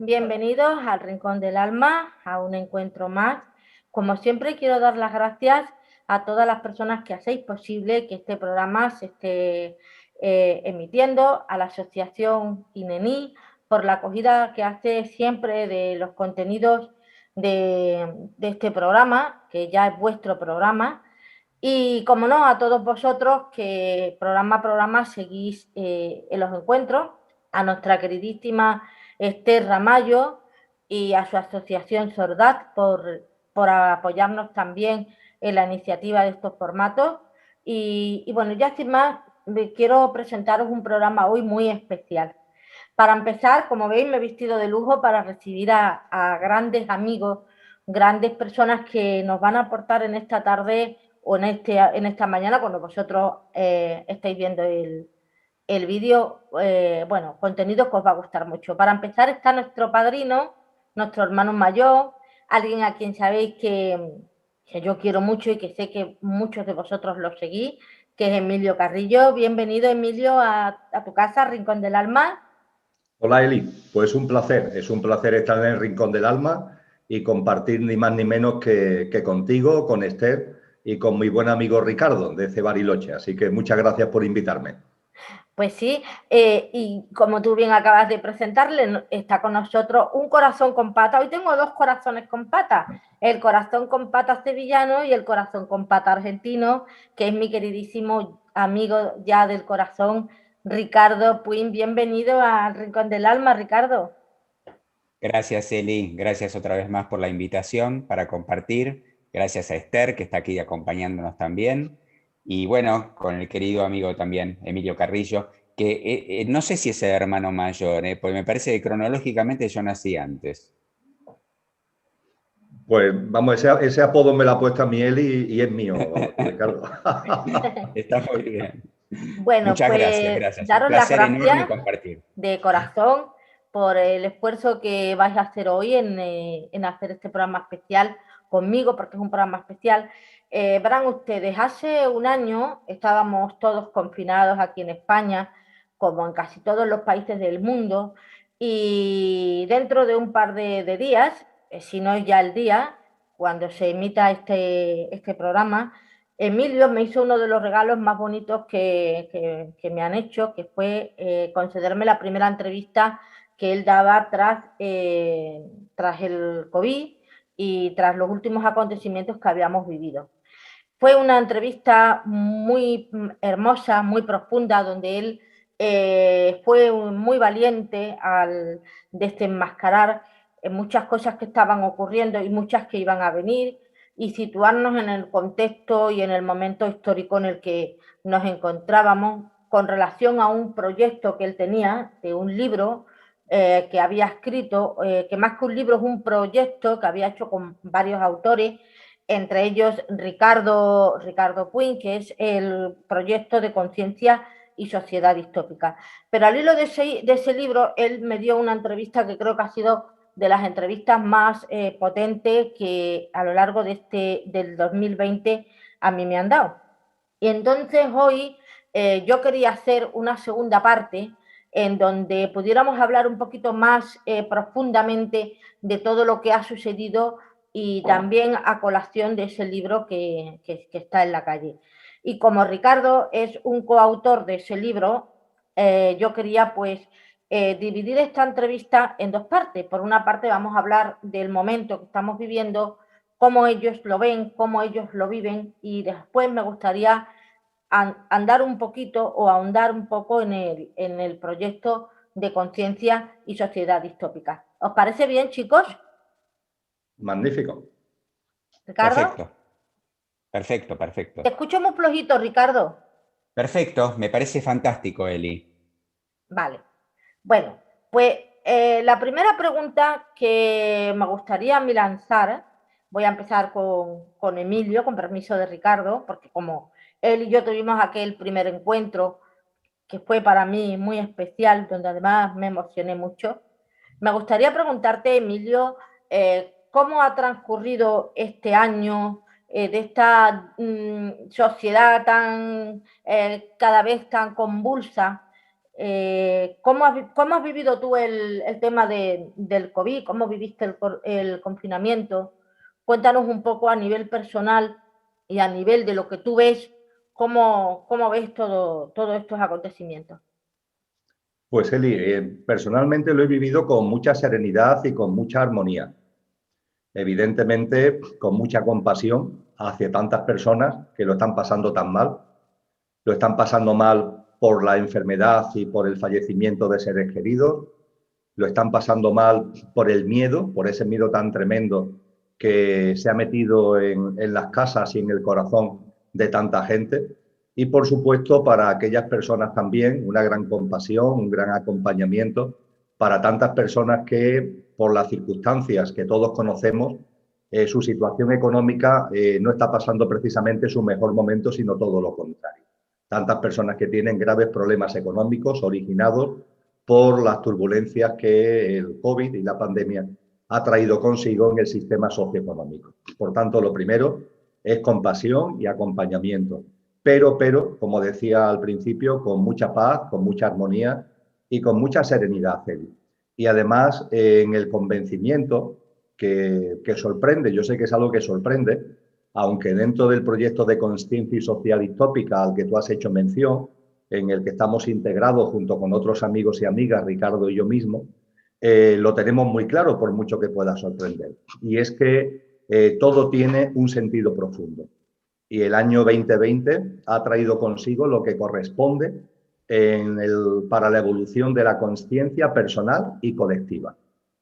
bienvenidos al Rincón del Alma, a un encuentro más. Como siempre, quiero dar las gracias a todas las personas que hacéis posible que este programa se esté emitiendo, a la Asociación INENI por la acogida que hace siempre de los contenidos de este programa, que ya es vuestro programa, y como no, a todos vosotros que programa a programa seguís en los encuentros, a nuestra queridísima Esther Ramallo y a su asociación Sordat por apoyarnos también en la iniciativa de estos formatos. Y bueno, ya sin más, quiero presentaros un programa hoy muy especial. Para empezar, como veis, me he vestido de lujo para recibir a grandes amigos, grandes personas que nos van a aportar en esta tarde o en esta mañana, cuando vosotros estáis viendo el vídeo, bueno, contenido que os va a gustar mucho. Para empezar está nuestro padrino, nuestro hermano mayor, alguien a quien sabéis que yo quiero mucho y que sé que muchos de vosotros lo seguís, que es Emilio Carrillo. Bienvenido, Emilio, a tu casa, Rincón del Alma. Hola Eli, pues es un placer estar en el Rincón del Alma y compartir ni más ni menos que contigo, con Esther y con mi buen amigo Ricardo de Bariloche. Así que muchas gracias por invitarme. Pues sí, y como tú bien acabas de presentarle, está con nosotros un corazón con pata. Hoy tengo dos corazones con pata, el corazón con pata sevillano y el corazón con pata argentino, que es mi queridísimo amigo ya del corazón, Ricardo Puin. Bienvenido al Rincón del Alma, Ricardo. Gracias, Eli. Gracias otra vez más por la invitación para compartir. Gracias a Esther, que está aquí acompañándonos también. Y bueno, con el querido amigo también, Emilio Carrillo, que no sé si es el hermano mayor, porque me parece que cronológicamente yo nací antes. Pues vamos, ese apodo me lo ha puesto a mi Eli y es mío, Ricardo. Está muy bien. Bueno, Muchas gracias, pues gracias. Un daros las placer enorme gracias compartir. de corazón por el esfuerzo que vais a hacer hoy en hacer este programa especial conmigo, porque es un programa especial. Verán ustedes, hace un año estábamos todos confinados aquí en España, como en casi todos los países del mundo, y dentro de un par de días, si no es ya el día, cuando se emita este programa, Emilio me hizo uno de los regalos más bonitos que me han hecho, que fue concederme la primera entrevista que él daba tras el COVID y tras los últimos acontecimientos que habíamos vivido. Fue una entrevista muy hermosa, muy profunda, donde él fue muy valiente al desenmascarar muchas cosas que estaban ocurriendo y muchas que iban a venir, y situarnos en el contexto y en el momento histórico en el que nos encontrábamos con relación a un proyecto que él tenía, de un libro que había escrito, que más que un libro es un proyecto que había hecho con varios autores, entre ellos Ricardo Puig, que es el proyecto de conciencia y sociedad distópica. Pero al hilo de ese libro, él me dio una entrevista que creo que ha sido de las entrevistas más potentes que a lo largo del 2020 a mí me han dado. Y entonces hoy yo quería hacer una segunda parte en donde pudiéramos hablar un poquito más profundamente de todo lo que ha sucedido y también a colación de ese libro que está en la calle. Y como Ricardo es un coautor de ese libro, yo quería pues dividir esta entrevista en dos partes. Por una parte vamos a hablar del momento que estamos viviendo, cómo ellos lo ven, cómo ellos lo viven, y después me gustaría andar un poquito o ahondar un poco en el proyecto de conciencia y sociedad distópica. ¿Os parece bien, chicos? Magnífico. ¿Ricardo? Perfecto, perfecto, perfecto. Te escucho muy flojito, Ricardo. Perfecto, me parece fantástico, Eli. Vale. Bueno, pues la primera pregunta que me gustaría a mí lanzar, voy a empezar con Emilio, con permiso de Ricardo, porque como él y yo tuvimos aquel primer encuentro que fue para mí muy especial, donde además me emocioné mucho, me gustaría preguntarte, Emilio, ¿cómo ha transcurrido este año de esta sociedad tan cada vez tan convulsa? ¿Cómo has vivido tú el tema del COVID? ¿Cómo viviste el confinamiento? Cuéntanos un poco a nivel personal y a nivel de lo que tú ves, cómo ves todos estos acontecimientos. Pues Eli, personalmente lo he vivido con mucha serenidad y con mucha armonía. Evidentemente, con mucha compasión hacia tantas personas que lo están pasando tan mal. Lo están pasando mal por la enfermedad y por el fallecimiento de seres queridos. Lo están pasando mal por el miedo, por ese miedo tan tremendo que se ha metido en las casas y en el corazón de tanta gente. Y, por supuesto, para aquellas personas también, una gran compasión, un gran acompañamiento para tantas personas que, por las circunstancias que todos conocemos, su situación económica no está pasando precisamente su mejor momento, sino todo lo contrario. Tantas personas que tienen graves problemas económicos originados por las turbulencias que el COVID y la pandemia ha traído consigo en el sistema socioeconómico. Por tanto, lo primero es compasión y acompañamiento. Pero, como decía al principio, con mucha paz, con mucha armonía y con mucha serenidad. Y además, en el convencimiento que sorprende, yo sé que es algo que sorprende, aunque dentro del proyecto de conciencia social distópica al que tú has hecho mención, en el que estamos integrados junto con otros amigos y amigas, Ricardo y yo mismo, lo tenemos muy claro, por mucho que pueda sorprender. Y es que todo tiene un sentido profundo. Y el año 2020 ha traído consigo lo que corresponde para la evolución de la conciencia personal y colectiva.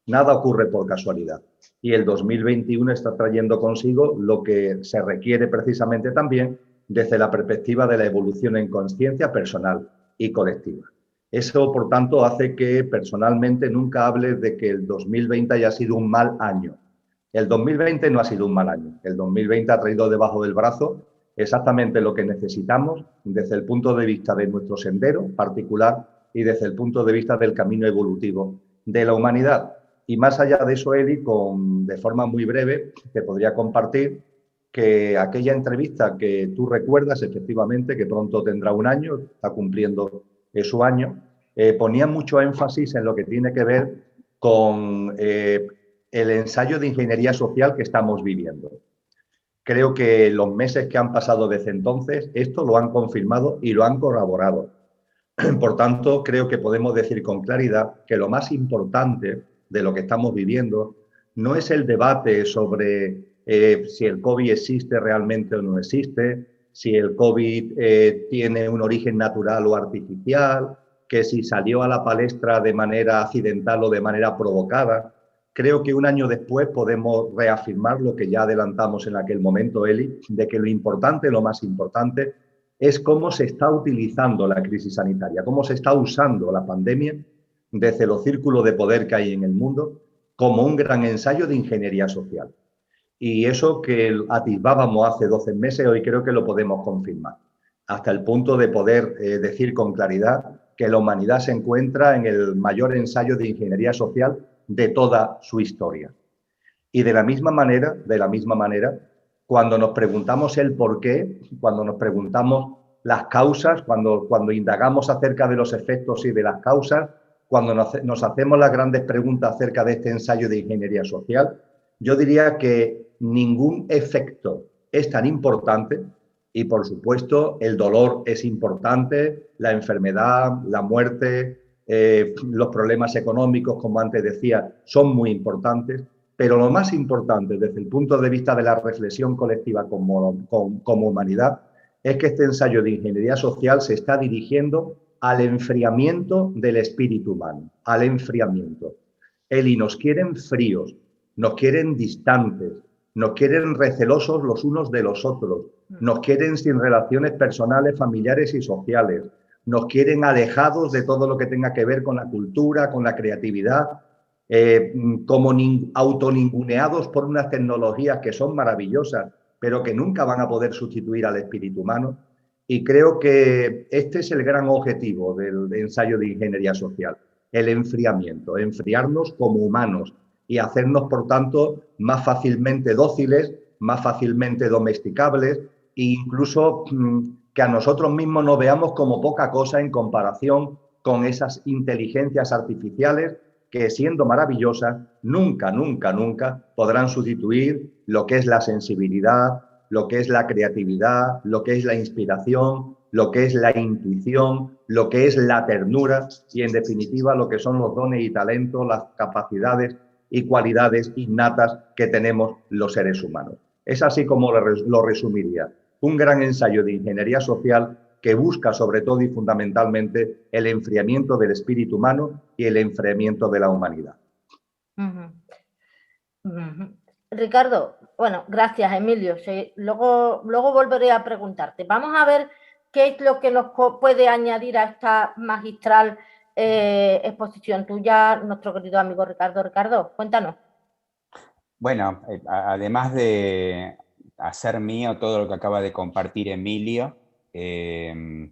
Nada ocurre por casualidad. Y el 2021 está trayendo consigo lo que se requiere precisamente también desde la perspectiva de la evolución en conciencia personal y colectiva. Eso, por tanto, hace que personalmente nunca hable de que el 2020 haya sido un mal año. El 2020 no ha sido un mal año. El 2020 ha traído debajo del brazo exactamente lo que necesitamos desde el punto de vista de nuestro sendero particular y desde el punto de vista del camino evolutivo de la humanidad. Y más allá de eso, Eli, de forma muy breve, te podría compartir que aquella entrevista que tú recuerdas, efectivamente, que pronto tendrá un año, está cumpliendo su año, ponía mucho énfasis en lo que tiene que ver con el ensayo de ingeniería social que estamos viviendo. Creo que los meses que han pasado desde entonces, esto lo han confirmado y lo han corroborado. Por tanto, creo que podemos decir con claridad que lo más importante de lo que estamos viviendo no es el debate sobre si el COVID existe realmente o no existe, si el COVID tiene un origen natural o artificial, que si salió a la palestra de manera accidental o de manera provocada. Creo que un año después podemos reafirmar lo que ya adelantamos en aquel momento, Eli, de que lo importante, lo más importante, es cómo se está utilizando la crisis sanitaria, cómo se está usando la pandemia desde los círculos de poder que hay en el mundo como un gran ensayo de ingeniería social. Y eso que atisbábamos hace 12 meses, hoy creo que lo podemos confirmar, hasta el punto de poder decir con claridad que la humanidad se encuentra en el mayor ensayo de ingeniería social de toda su historia. Y de la misma manera, cuando nos preguntamos el por qué, cuando nos preguntamos las causas, cuando indagamos acerca de los efectos y de las causas, cuando nos hacemos las grandes preguntas acerca de este ensayo de ingeniería social, yo diría que ningún efecto es tan importante y, por supuesto, el dolor es importante, la enfermedad, la muerte, los problemas económicos, como antes decía, son muy importantes, pero lo más importante desde el punto de vista de la reflexión colectiva como humanidad es que este ensayo de ingeniería social se está dirigiendo al enfriamiento del espíritu humano, al enfriamiento. Eli, nos quieren fríos, nos quieren distantes, nos quieren recelosos los unos de los otros, nos quieren sin relaciones personales, familiares y sociales, nos quieren alejados de todo lo que tenga que ver con la cultura, con la creatividad, como autoninguneados por unas tecnologías que son maravillosas, pero que nunca van a poder sustituir al espíritu humano. Y creo que este es el gran objetivo del ensayo de ingeniería social, el enfriamiento, enfriarnos como humanos y hacernos, por tanto, más fácilmente dóciles, más fácilmente domesticables e incluso que a nosotros mismos nos veamos como poca cosa en comparación con esas inteligencias artificiales que, siendo maravillosas, nunca, nunca, nunca podrán sustituir lo que es la sensibilidad, lo que es la creatividad, lo que es la inspiración, lo que es la intuición, lo que es la ternura y, en definitiva, lo que son los dones y talentos, las capacidades y cualidades innatas que tenemos los seres humanos. Es así como lo resumiría. Un gran ensayo de ingeniería social que busca sobre todo y fundamentalmente el enfriamiento del espíritu humano y el enfriamiento de la humanidad. Ricardo, bueno, gracias, Emilio. Sí, luego volveré a preguntarte. Vamos a ver qué es lo que nos puede añadir a esta magistral exposición tuya, nuestro querido amigo Ricardo. Ricardo, cuéntanos. Bueno, además de hacer mío todo lo que acaba de compartir Emilio, en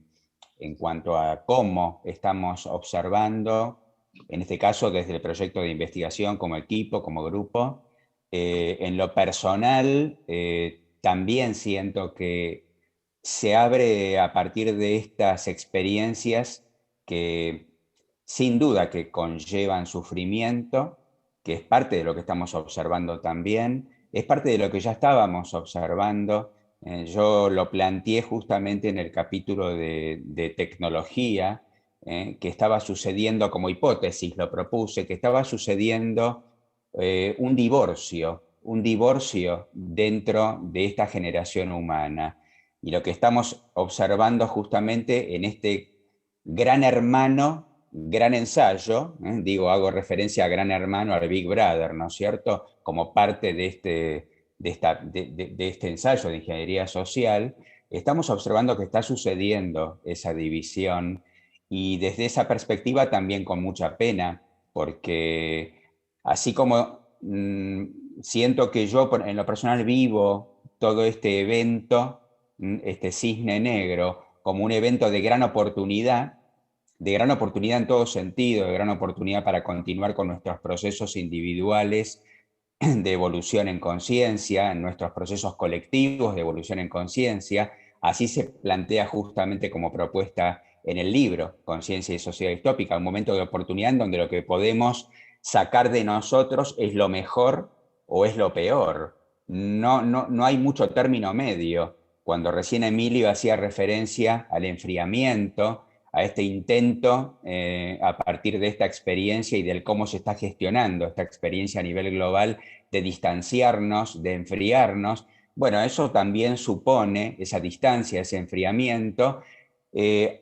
cuanto a cómo estamos observando, en este caso desde el proyecto de investigación como equipo, como grupo, en lo personal también siento que se abre a partir de estas experiencias que sin duda que conllevan sufrimiento, que es parte de lo que estamos observando también, es parte de lo que ya estábamos observando. Yo lo planteé justamente en el capítulo de tecnología, que estaba sucediendo como hipótesis, lo propuse, que estaba sucediendo un divorcio dentro de esta generación humana. Y lo que estamos observando justamente en este gran hermano, gran ensayo, digo, hago referencia a Gran Hermano, al Big Brother, ¿no es cierto?, como parte de este ensayo de ingeniería social, estamos observando que está sucediendo esa división y desde esa perspectiva también con mucha pena, porque así como siento que yo en lo personal vivo todo este evento, este cisne negro, como un evento de gran oportunidad en todo sentido, de gran oportunidad para continuar con nuestros procesos individuales de evolución en conciencia, en nuestros procesos colectivos de evolución en conciencia. Así se plantea justamente como propuesta en el libro, Conciencia y Sociedad Distópica, un momento de oportunidad en donde lo que podemos sacar de nosotros es lo mejor o es lo peor. No hay mucho término medio. Cuando recién Emilio hacía referencia al enfriamiento, a este intento a partir de esta experiencia y del cómo se está gestionando esta experiencia a nivel global de distanciarnos, de enfriarnos. Bueno, eso también supone, esa distancia, ese enfriamiento,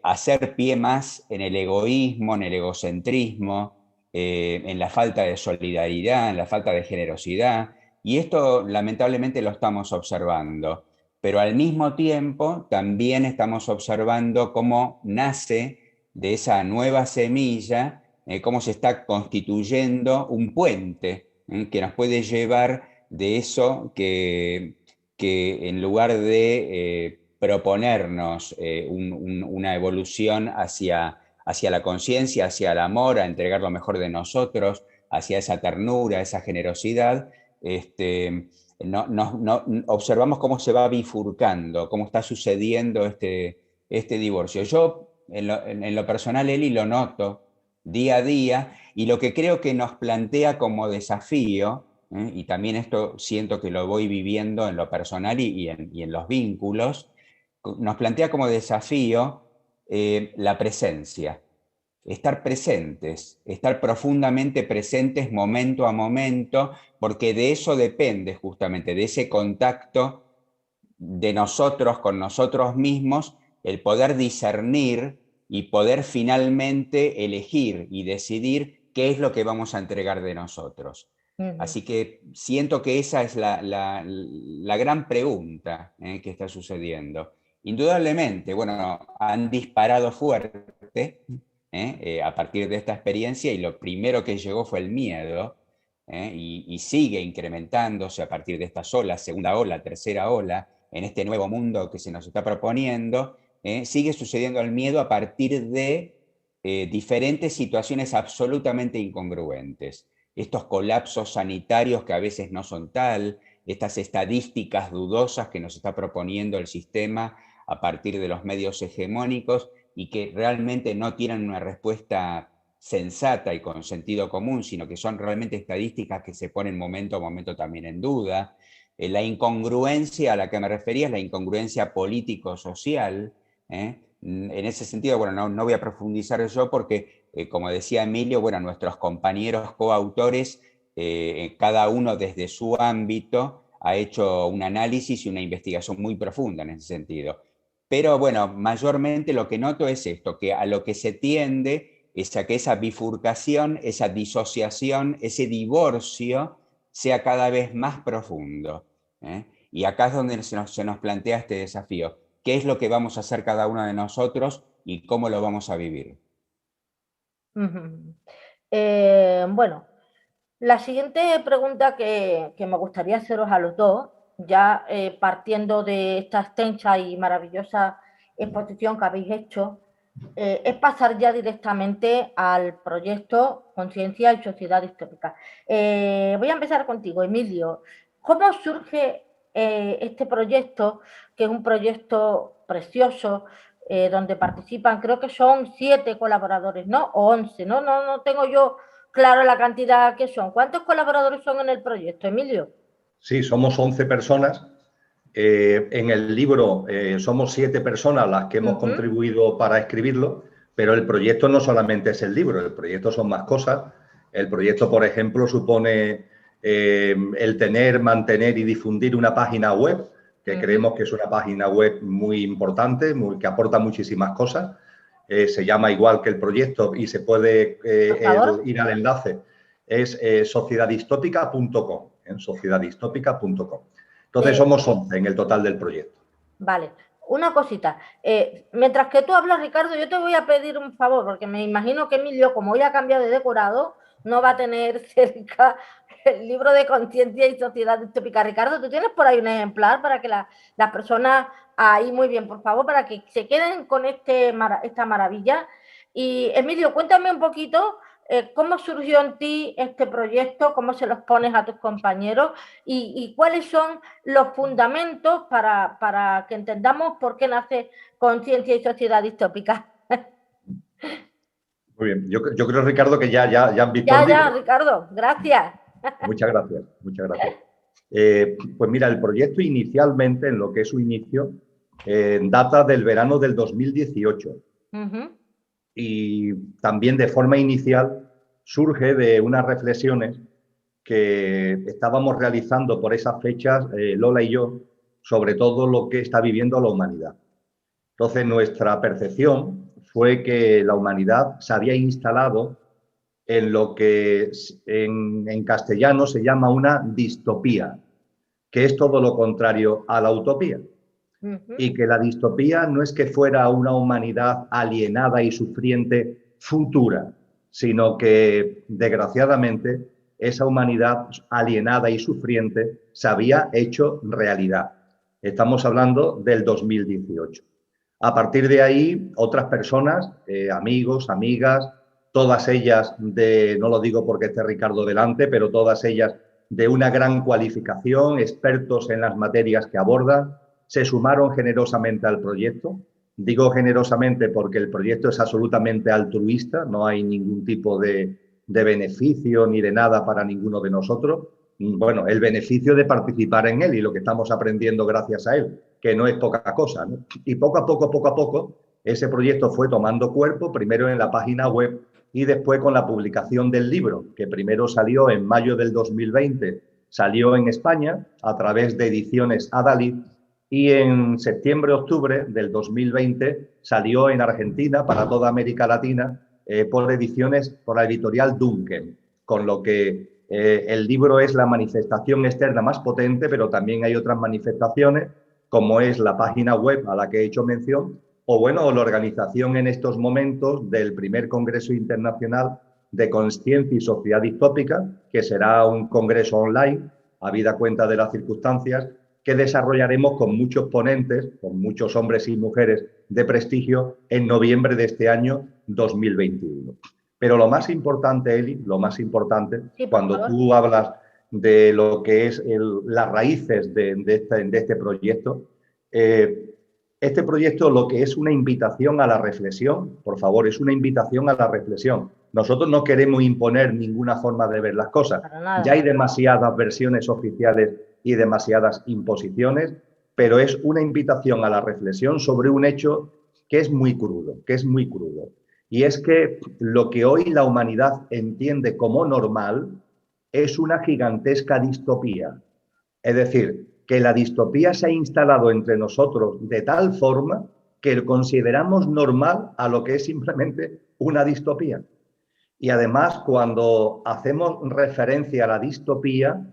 hacer pie más en el egoísmo, en el egocentrismo, en la falta de solidaridad, en la falta de generosidad, y esto lamentablemente lo estamos observando. Pero al mismo tiempo también estamos observando cómo nace de esa nueva semilla, cómo se está constituyendo un puente que nos puede llevar de eso que en lugar de proponernos una evolución hacia la conciencia, hacia el amor, a entregar lo mejor de nosotros, hacia esa ternura, esa generosidad, observamos cómo se va bifurcando, cómo está sucediendo este divorcio. Yo, en lo personal, Eli, lo noto día a día, y lo que creo que nos plantea como desafío, y también esto siento que lo voy viviendo en lo personal y en los vínculos, nos plantea como desafío la presencia. Estar presentes, estar profundamente presentes momento a momento, porque de eso depende justamente, de ese contacto de nosotros con nosotros mismos, el poder discernir y poder finalmente elegir y decidir qué es lo que vamos a entregar de nosotros. Así que siento que esa es la gran pregunta que está sucediendo. Indudablemente, bueno, han disparado fuerte a partir de esta experiencia, y lo primero que llegó fue el miedo, y sigue incrementándose a partir de estas olas, segunda ola, tercera ola, en este nuevo mundo que se nos está proponiendo, sigue sucediendo el miedo a partir de diferentes situaciones absolutamente incongruentes. Estos colapsos sanitarios que a veces no son tal, estas estadísticas dudosas que nos está proponiendo el sistema a partir de los medios hegemónicos, y que realmente no tienen una respuesta sensata y con sentido común, sino que son realmente estadísticas que se ponen momento a momento también en duda. La incongruencia a la que me refería es la incongruencia político-social. En ese sentido, bueno, no voy a profundizar yo porque, como decía Emilio, bueno, nuestros compañeros coautores, cada uno desde su ámbito, ha hecho un análisis y una investigación muy profunda en ese sentido. Pero bueno, mayormente lo que noto es esto, que a lo que se tiende es a que esa bifurcación, esa disociación, ese divorcio sea cada vez más profundo. Y acá es donde se nos plantea este desafío. ¿Qué es lo que vamos a hacer cada uno de nosotros y cómo lo vamos a vivir? Bueno, la siguiente pregunta que me gustaría haceros a los dos, ya partiendo de esta extensa y maravillosa exposición que habéis hecho, es pasar ya directamente al proyecto Conciencia y Sociedad Distópica. Voy a empezar contigo, Emilio. ¿Cómo surge este proyecto, que es un proyecto precioso, donde participan, creo que son 7 colaboradores, ¿no? O 11, no tengo yo claro la cantidad que son. ¿Cuántos colaboradores son en el proyecto, Emilio? Sí, somos 11 personas. En el libro somos 7 personas las que hemos contribuido para escribirlo, pero el proyecto no solamente es el libro, el proyecto son más cosas. El proyecto, por ejemplo, supone el tener, mantener y difundir una página web, que creemos que es una página web muy importante, que aporta muchísimas cosas. Se llama igual que el proyecto y se puede ir al enlace. Es sociedadistópica.com, en sociedadistópica.com. Entonces somos 11 en el total del proyecto. Vale, una cosita. Mientras que tú hablas, Ricardo, yo te voy a pedir un favor, porque me imagino que Emilio, como hoy ha cambiado de decorado, no va a tener cerca el libro de Conciencia y Sociedad Distópica. Ricardo, ¿tú tienes por ahí un ejemplar para que las personas, ahí muy bien, por favor, para que se queden con esta maravilla? Y Emilio, cuéntame un poquito cómo surgió en ti este proyecto, cómo se los pones a tus compañeros y cuáles son los fundamentos para que entendamos por qué nace Conciencia y Sociedad Distópica. Muy bien, yo creo, Ricardo, que ya han visto el libro. Ya, Ricardo, gracias. Muchas gracias, muchas gracias. Pues mira, el proyecto inicialmente, en lo que es su inicio, data del verano del 2018. Y también de forma inicial surge de unas reflexiones que estábamos realizando por esas fechas, Lola y yo, sobre todo lo que está viviendo la humanidad. Entonces, nuestra percepción fue que la humanidad se había instalado en lo que en castellano se llama una distopía, que es todo lo contrario a la utopía. Y que la distopía no es que fuera una humanidad alienada y sufriente futura, sino que, desgraciadamente, esa humanidad alienada y sufriente se había hecho realidad. Estamos hablando del 2018. A partir de ahí, otras personas, amigos, amigas, todas ellas no lo digo porque esté Ricardo delante, pero todas ellas de una gran cualificación, expertos en las materias que abordan, se sumaron generosamente al proyecto. Digo generosamente porque el proyecto es absolutamente altruista, no hay ningún tipo de beneficio ni de nada para ninguno de nosotros. Bueno, el beneficio de participar en él y lo que estamos aprendiendo gracias a él, que no es poca cosa, ¿no? Y poco a poco, ese proyecto fue tomando cuerpo, primero en la página web y después con la publicación del libro, que primero salió en mayo del 2020, salió en España a través de Ediciones Adalid, y en septiembre-octubre del 2020 salió en Argentina para toda América Latina por la editorial Duncan, con lo que el libro es la manifestación externa más potente, pero también hay otras manifestaciones, como es la página web a la que he hecho mención, o bueno, la organización en estos momentos del primer Congreso Internacional de Conciencia y Sociedad Distópica, que será un congreso online, habida cuenta de las circunstancias, que desarrollaremos con muchos ponentes, con muchos hombres y mujeres de prestigio, en noviembre de este año 2021. Pero lo más importante, Eli, lo más importante, sí, cuando tú hablas de lo que es las raíces de este proyecto, Este proyecto lo que es una invitación a la reflexión, por favor, es una invitación a la reflexión. Nosotros no queremos imponer ninguna forma de ver las cosas. Para nada. Ya hay demasiadas versiones oficiales y demasiadas imposiciones, pero es una invitación a la reflexión sobre un hecho que es muy crudo, Y es que lo que hoy la humanidad entiende como normal es una gigantesca distopía. Es decir, que la distopía se ha instalado entre nosotros de tal forma que consideramos normal a lo que es simplemente una distopía. Y además, cuando hacemos referencia a la distopía,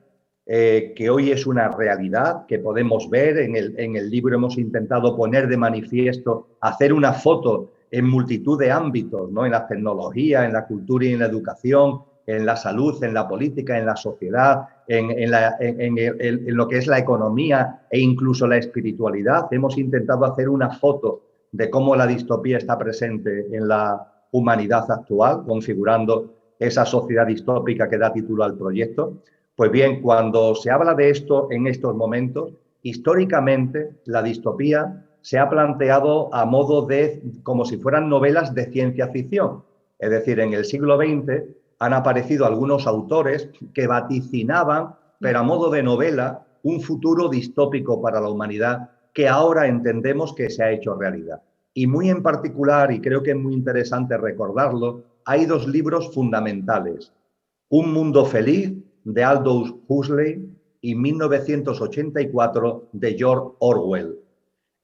que hoy es una realidad que podemos ver, en el libro hemos intentado poner de manifiesto, hacer una foto en multitud de ámbitos, ¿no? En la tecnología, en la cultura y en la educación, en la salud, en la política, en la sociedad, en lo que es la economía e incluso la espiritualidad. Hemos intentado hacer una foto de cómo la distopía está presente en la humanidad actual, configurando esa sociedad distópica que da título al proyecto. Pues bien, cuando se habla de esto en estos momentos, históricamente la distopía se ha planteado a modo de, como si fueran novelas de ciencia ficción. Es decir, en el siglo XX han aparecido algunos autores que vaticinaban, pero a modo de novela, un futuro distópico para la humanidad que ahora entendemos que se ha hecho realidad. Y muy en particular, y creo que es muy interesante recordarlo, hay dos libros fundamentales. Un mundo feliz, de Aldous Huxley, y 1984, de George Orwell.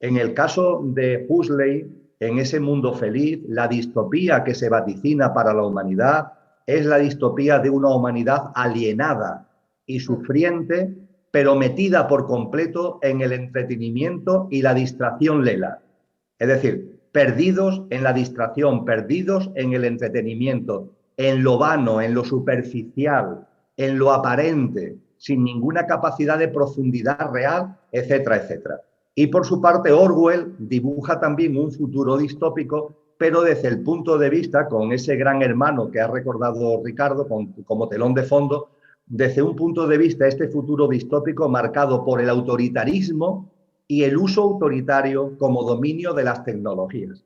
En el caso de Huxley, en ese mundo feliz, la distopía que se vaticina para la humanidad es la distopía de una humanidad alienada y sufriente, pero metida por completo en el entretenimiento y la distracción lela. Es decir, perdidos en la distracción, perdidos en el entretenimiento, en lo vano, en lo superficial, en lo aparente, sin ninguna capacidad de profundidad real, etcétera, etcétera. Y por su parte, Orwell dibuja también un futuro distópico, pero desde el punto de vista, con ese gran hermano que ha recordado Ricardo como telón de fondo, desde un punto de vista, este futuro distópico marcado por el autoritarismo y el uso autoritario como dominio de las tecnologías.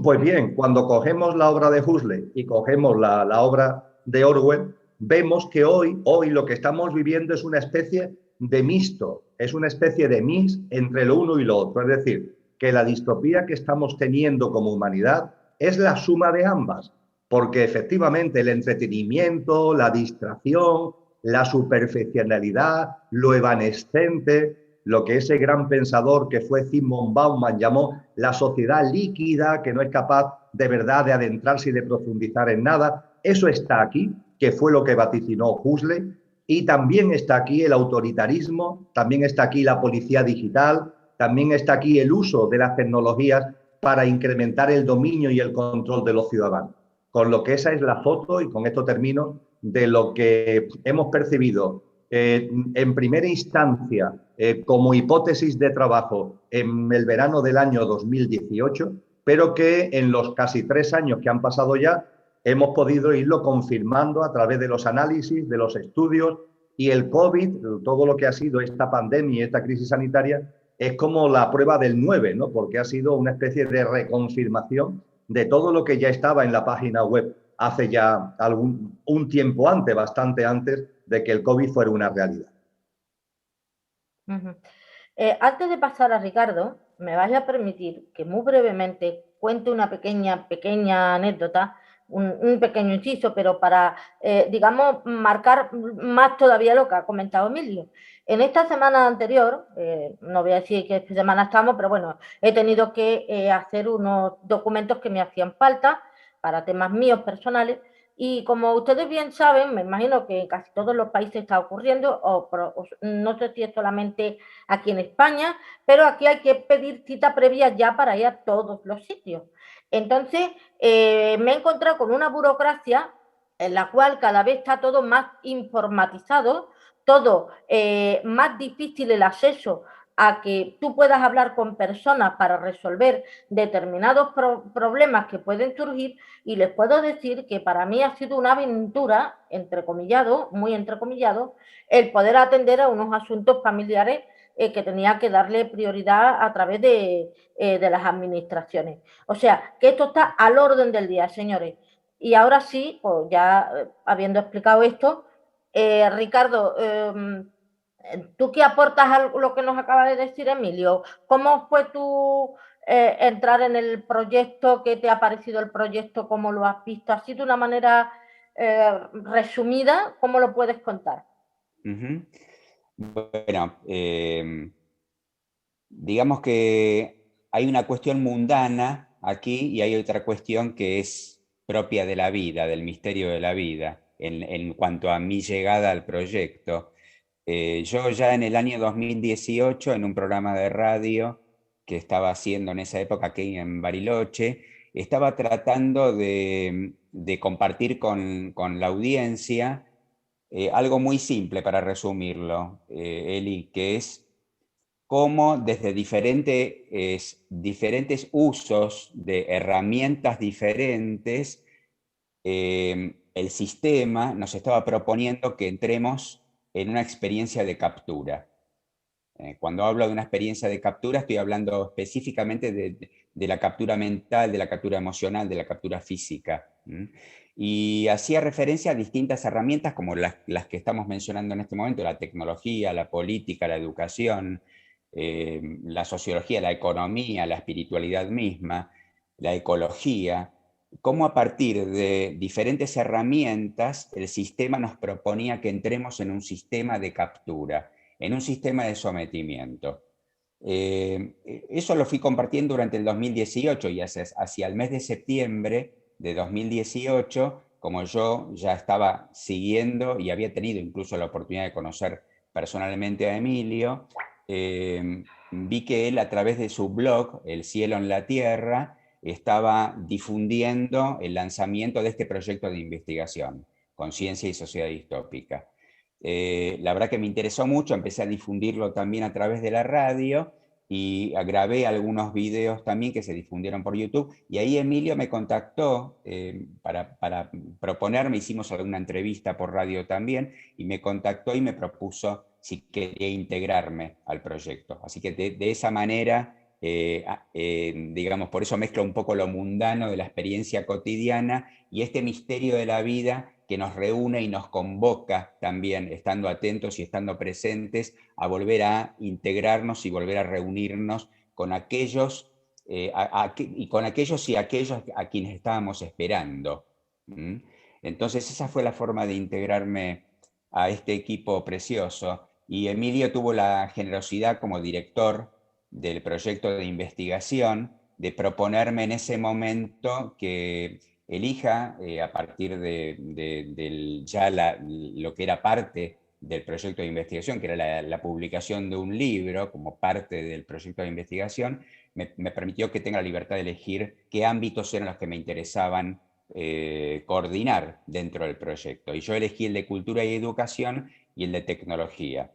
Pues bien, cuando cogemos la obra de Huxley y cogemos la obra de Orwell, vemos que hoy lo que estamos viviendo es una especie de mixto, es una especie de mix entre lo uno y lo otro. Es decir, que la distopía que estamos teniendo como humanidad es la suma de ambas, porque efectivamente el entretenimiento, la distracción, la superficialidad, lo evanescente, lo que ese gran pensador que fue Zygmunt Bauman llamó la sociedad líquida, que no es capaz de verdad de adentrarse y de profundizar en nada, eso está aquí, que fue lo que vaticinó Huxley, y también está aquí el autoritarismo, también está aquí la policía digital, también está aquí el uso de las tecnologías para incrementar el dominio y el control de los ciudadanos. Con lo que esa es la foto, y con esto termino, de lo que hemos percibido en primera instancia como hipótesis de trabajo en el verano del año 2018, pero que en los casi 3 años que han pasado ya hemos podido irlo confirmando a través de los análisis, de los estudios, y el COVID, todo lo que ha sido esta pandemia y esta crisis sanitaria, es como la prueba del 9, ¿no? Porque ha sido una especie de reconfirmación de todo lo que ya estaba en la página web hace ya un tiempo antes, bastante antes de que el COVID fuera una realidad. Antes de pasar a Ricardo, me vais a permitir que muy brevemente cuente una pequeña anécdota, un pequeño inciso, pero para, digamos, marcar más todavía lo que ha comentado Emilio. En esta semana anterior, no voy a decir qué semana estamos, pero bueno, he tenido que hacer unos documentos que me hacían falta para temas míos personales. Y como ustedes bien saben, me imagino que en casi todos los países está ocurriendo, no sé si es solamente aquí en España, pero aquí hay que pedir cita previa ya para ir a todos los sitios. Entonces, me he encontrado con una burocracia en la cual cada vez está todo más informatizado, todo más difícil el acceso a que tú puedas hablar con personas para resolver determinados problemas que pueden surgir, y les puedo decir que para mí ha sido una aventura, entrecomillado, muy entrecomillado, el poder atender a unos asuntos familiares que tenía que darle prioridad a través de las administraciones. O sea, que esto está al orden del día, señores. Y ahora sí, pues ya habiendo explicado esto, Ricardo, ¿tú qué aportas a lo que nos acaba de decir Emilio? ¿Cómo fue tu entrar en el proyecto? ¿Qué te ha parecido el proyecto? ¿Cómo lo has visto? Así de una manera resumida, ¿cómo lo puedes contar? Bueno, digamos que hay una cuestión mundana aquí y hay otra cuestión que es propia de la vida, del misterio de la vida, en cuanto a mi llegada al proyecto. Yo ya en el año 2018, en un programa de radio que estaba haciendo en esa época aquí en Bariloche, estaba tratando de compartir con la audiencia algo muy simple para resumirlo, Eli, que es cómo desde diferentes usos de herramientas diferentes, el sistema nos estaba proponiendo que entremos en una experiencia de captura. Cuando hablo de una experiencia de captura, estoy hablando específicamente de la captura mental, de la captura emocional, de la captura física. Y hacía referencia a distintas herramientas como las que estamos mencionando en este momento, la tecnología, la política, la educación, la sociología, la economía, la espiritualidad misma, la ecología, cómo a partir de diferentes herramientas el sistema nos proponía que entremos en un sistema de captura, en un sistema de sometimiento. Eso lo fui compartiendo durante el 2018 y hacia el mes de septiembre de 2018, como yo ya estaba siguiendo y había tenido incluso la oportunidad de conocer personalmente a Emilio, vi que él a través de su blog, El Cielo en la Tierra, estaba difundiendo el lanzamiento de este proyecto de investigación, Conciencia y Sociedad Distópica. La verdad que me interesó mucho, empecé a difundirlo también a través de la radio y grabé algunos videos también que se difundieron por YouTube y ahí Emilio me contactó para proponerme, hicimos alguna entrevista por radio también y me contactó y me propuso si quería integrarme al proyecto. Así que de esa manera, digamos, por eso mezclo un poco lo mundano de la experiencia cotidiana y este misterio de la vida que nos reúne y nos convoca también, estando atentos y estando presentes, a volver a integrarnos y volver a reunirnos con aquellos, y con aquellos y aquellos a quienes estábamos esperando. Entonces esa fue la forma de integrarme a este equipo precioso. Y Emilio tuvo la generosidad como director del proyecto de investigación de proponerme en ese momento que elija a partir de ya lo que era parte del proyecto de investigación, que era la publicación de un libro como parte del proyecto de investigación, me permitió que tenga la libertad de elegir qué ámbitos eran los que me interesaban coordinar dentro del proyecto. Y yo elegí el de cultura y educación y el de tecnología.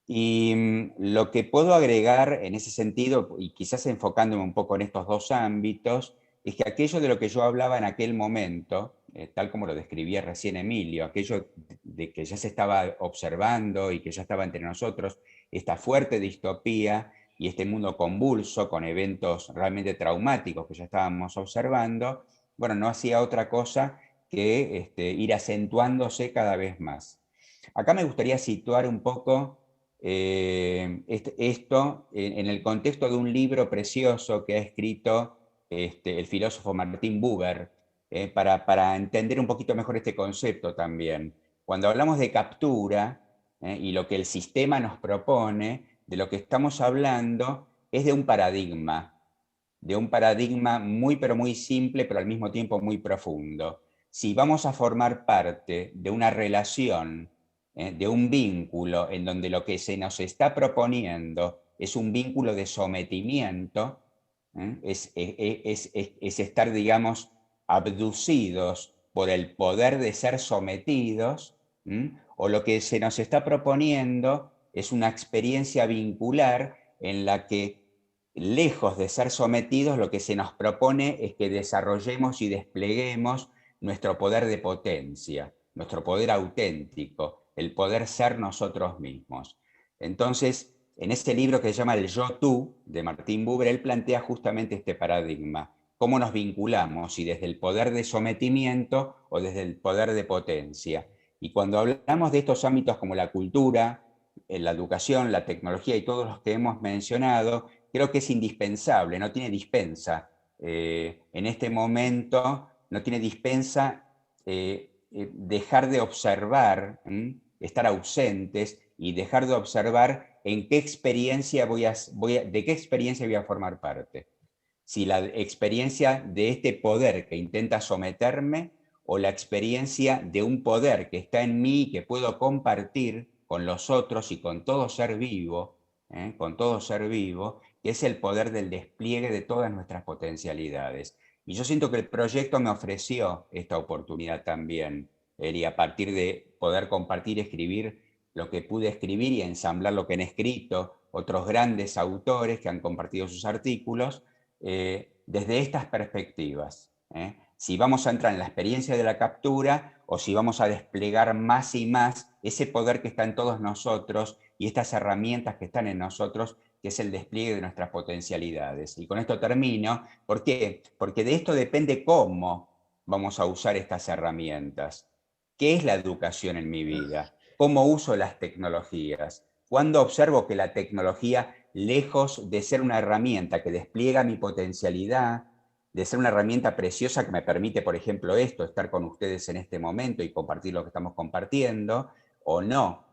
Y lo que puedo agregar en ese sentido, y quizás enfocándome un poco en estos dos ámbitos, es que aquello de lo que yo hablaba en aquel momento, tal como lo describía recién Emilio, aquello de que ya se estaba observando y que ya estaba entre nosotros, esta fuerte distopía y este mundo convulso con eventos realmente traumáticos que ya estábamos observando, bueno, no hacía otra cosa que ir acentuándose cada vez más. Acá me gustaría situar un poco esto en el contexto de un libro precioso que ha escrito el filósofo Martin Buber, para entender un poquito mejor este concepto también. Cuando hablamos de captura y lo que el sistema nos propone, de lo que estamos hablando es de un paradigma muy pero muy simple, pero al mismo tiempo muy profundo. Si vamos a formar parte de una relación, de un vínculo en donde lo que se nos está proponiendo es un vínculo de sometimiento, es estar, digamos, abducidos por el poder de ser sometidos, o lo que se nos está proponiendo es una experiencia vincular en la que, lejos de ser sometidos, lo que se nos propone es que desarrollemos y despleguemos nuestro poder de potencia, nuestro poder auténtico, el poder ser nosotros mismos. Entonces, en ese libro que se llama El Yo-Tú, de Martín Buber, él plantea justamente este paradigma, cómo nos vinculamos, si desde el poder de sometimiento o desde el poder de potencia. Y cuando hablamos de estos ámbitos como la cultura, la educación, la tecnología y todos los que hemos mencionado, creo que es indispensable, no tiene dispensa. En este momento no tiene dispensa dejar de observar, estar ausentes y dejar de observar en qué experiencia de qué experiencia voy a formar parte. Si la experiencia de este poder que intenta someterme o la experiencia de un poder que está en mí y que puedo compartir con los otros y con todo ser vivo, que es el poder del despliegue de todas nuestras potencialidades. Y yo siento que el proyecto me ofreció esta oportunidad también, y a partir de poder compartir, escribir lo que pude escribir y ensamblar lo que han escrito otros grandes autores que han compartido sus artículos, desde estas perspectivas. Si vamos a entrar en la experiencia de la captura o si vamos a desplegar más y más ese poder que está en todos nosotros y estas herramientas que están en nosotros, que es el despliegue de nuestras potencialidades. Y con esto termino. ¿Por qué? Porque de esto depende cómo vamos a usar estas herramientas. ¿Qué es la educación en mi vida? ¿Cómo uso las tecnologías? ¿Cuándo observo que la tecnología, lejos de ser una herramienta que despliega mi potencialidad, de ser una herramienta preciosa que me permite, por ejemplo, estar con ustedes en este momento y compartir lo que estamos compartiendo, o no?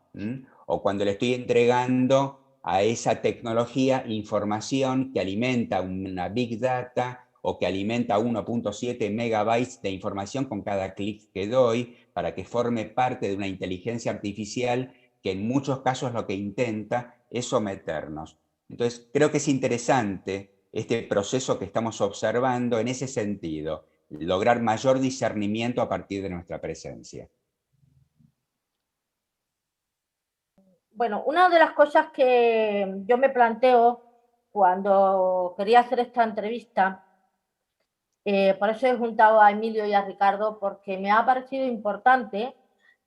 O cuando le estoy entregando a esa tecnología información que alimenta una Big Data o que alimenta 1.7 megabytes de información con cada clic que doy para que forme parte de una inteligencia artificial que en muchos casos lo que intenta es someternos. Entonces, creo que es interesante este proceso que estamos observando en ese sentido, lograr mayor discernimiento a partir de nuestra presencia. Bueno, una de las cosas que yo me planteo cuando quería hacer esta entrevista, por eso he juntado a Emilio y a Ricardo, porque me ha parecido importante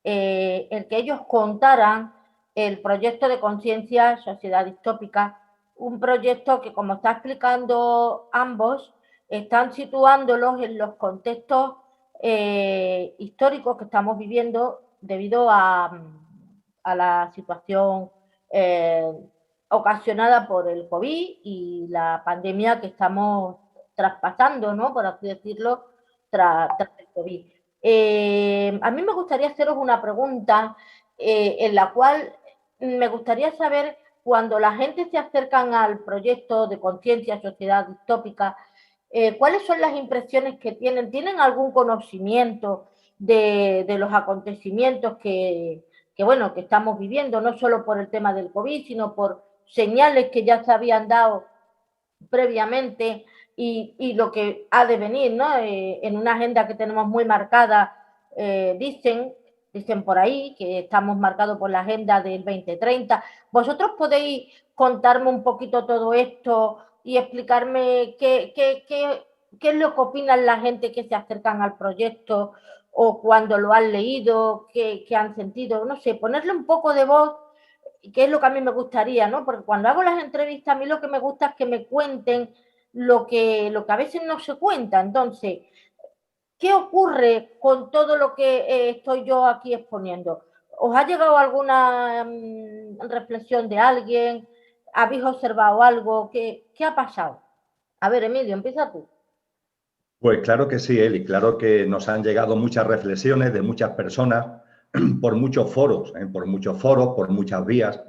el que ellos contaran el proyecto de conciencia Sociedad Distópica, un proyecto que, como está explicando ambos, están situándolos en los contextos históricos que estamos viviendo debido a la situación ocasionada por el COVID y la pandemia que estamos traspasando, ¿no? Por así decirlo, tras el COVID. A mí me gustaría haceros una pregunta en la cual me gustaría saber, cuando la gente se acercan al proyecto de conciencia sociedad distópica, ¿cuáles son las impresiones que tienen? ¿Tienen algún conocimiento de los acontecimientos que estamos viviendo, no solo por el tema del COVID, sino por señales que ya se habían dado previamente y lo que ha de venir, ¿no? En una agenda que tenemos muy marcada, dicen por ahí que estamos marcados por la agenda del 2030. ¿Vosotros podéis contarme un poquito todo esto y explicarme qué es lo que opinan la gente que se acercan al proyecto o cuando lo han leído, qué han sentido? No sé, ponerle un poco de voz, que es lo que a mí me gustaría, ¿no? Porque cuando hago las entrevistas, a mí lo que me gusta es que me cuenten lo que a veces no se cuenta. Entonces, ¿qué ocurre con todo lo que estoy yo aquí exponiendo? ¿Os ha llegado alguna reflexión de alguien? ¿Habéis observado algo? ¿Qué ha pasado? A ver, Emilio, empieza tú. Pues claro que sí, Eli, claro que nos han llegado muchas reflexiones de muchas personas por muchos foros, por muchas vías.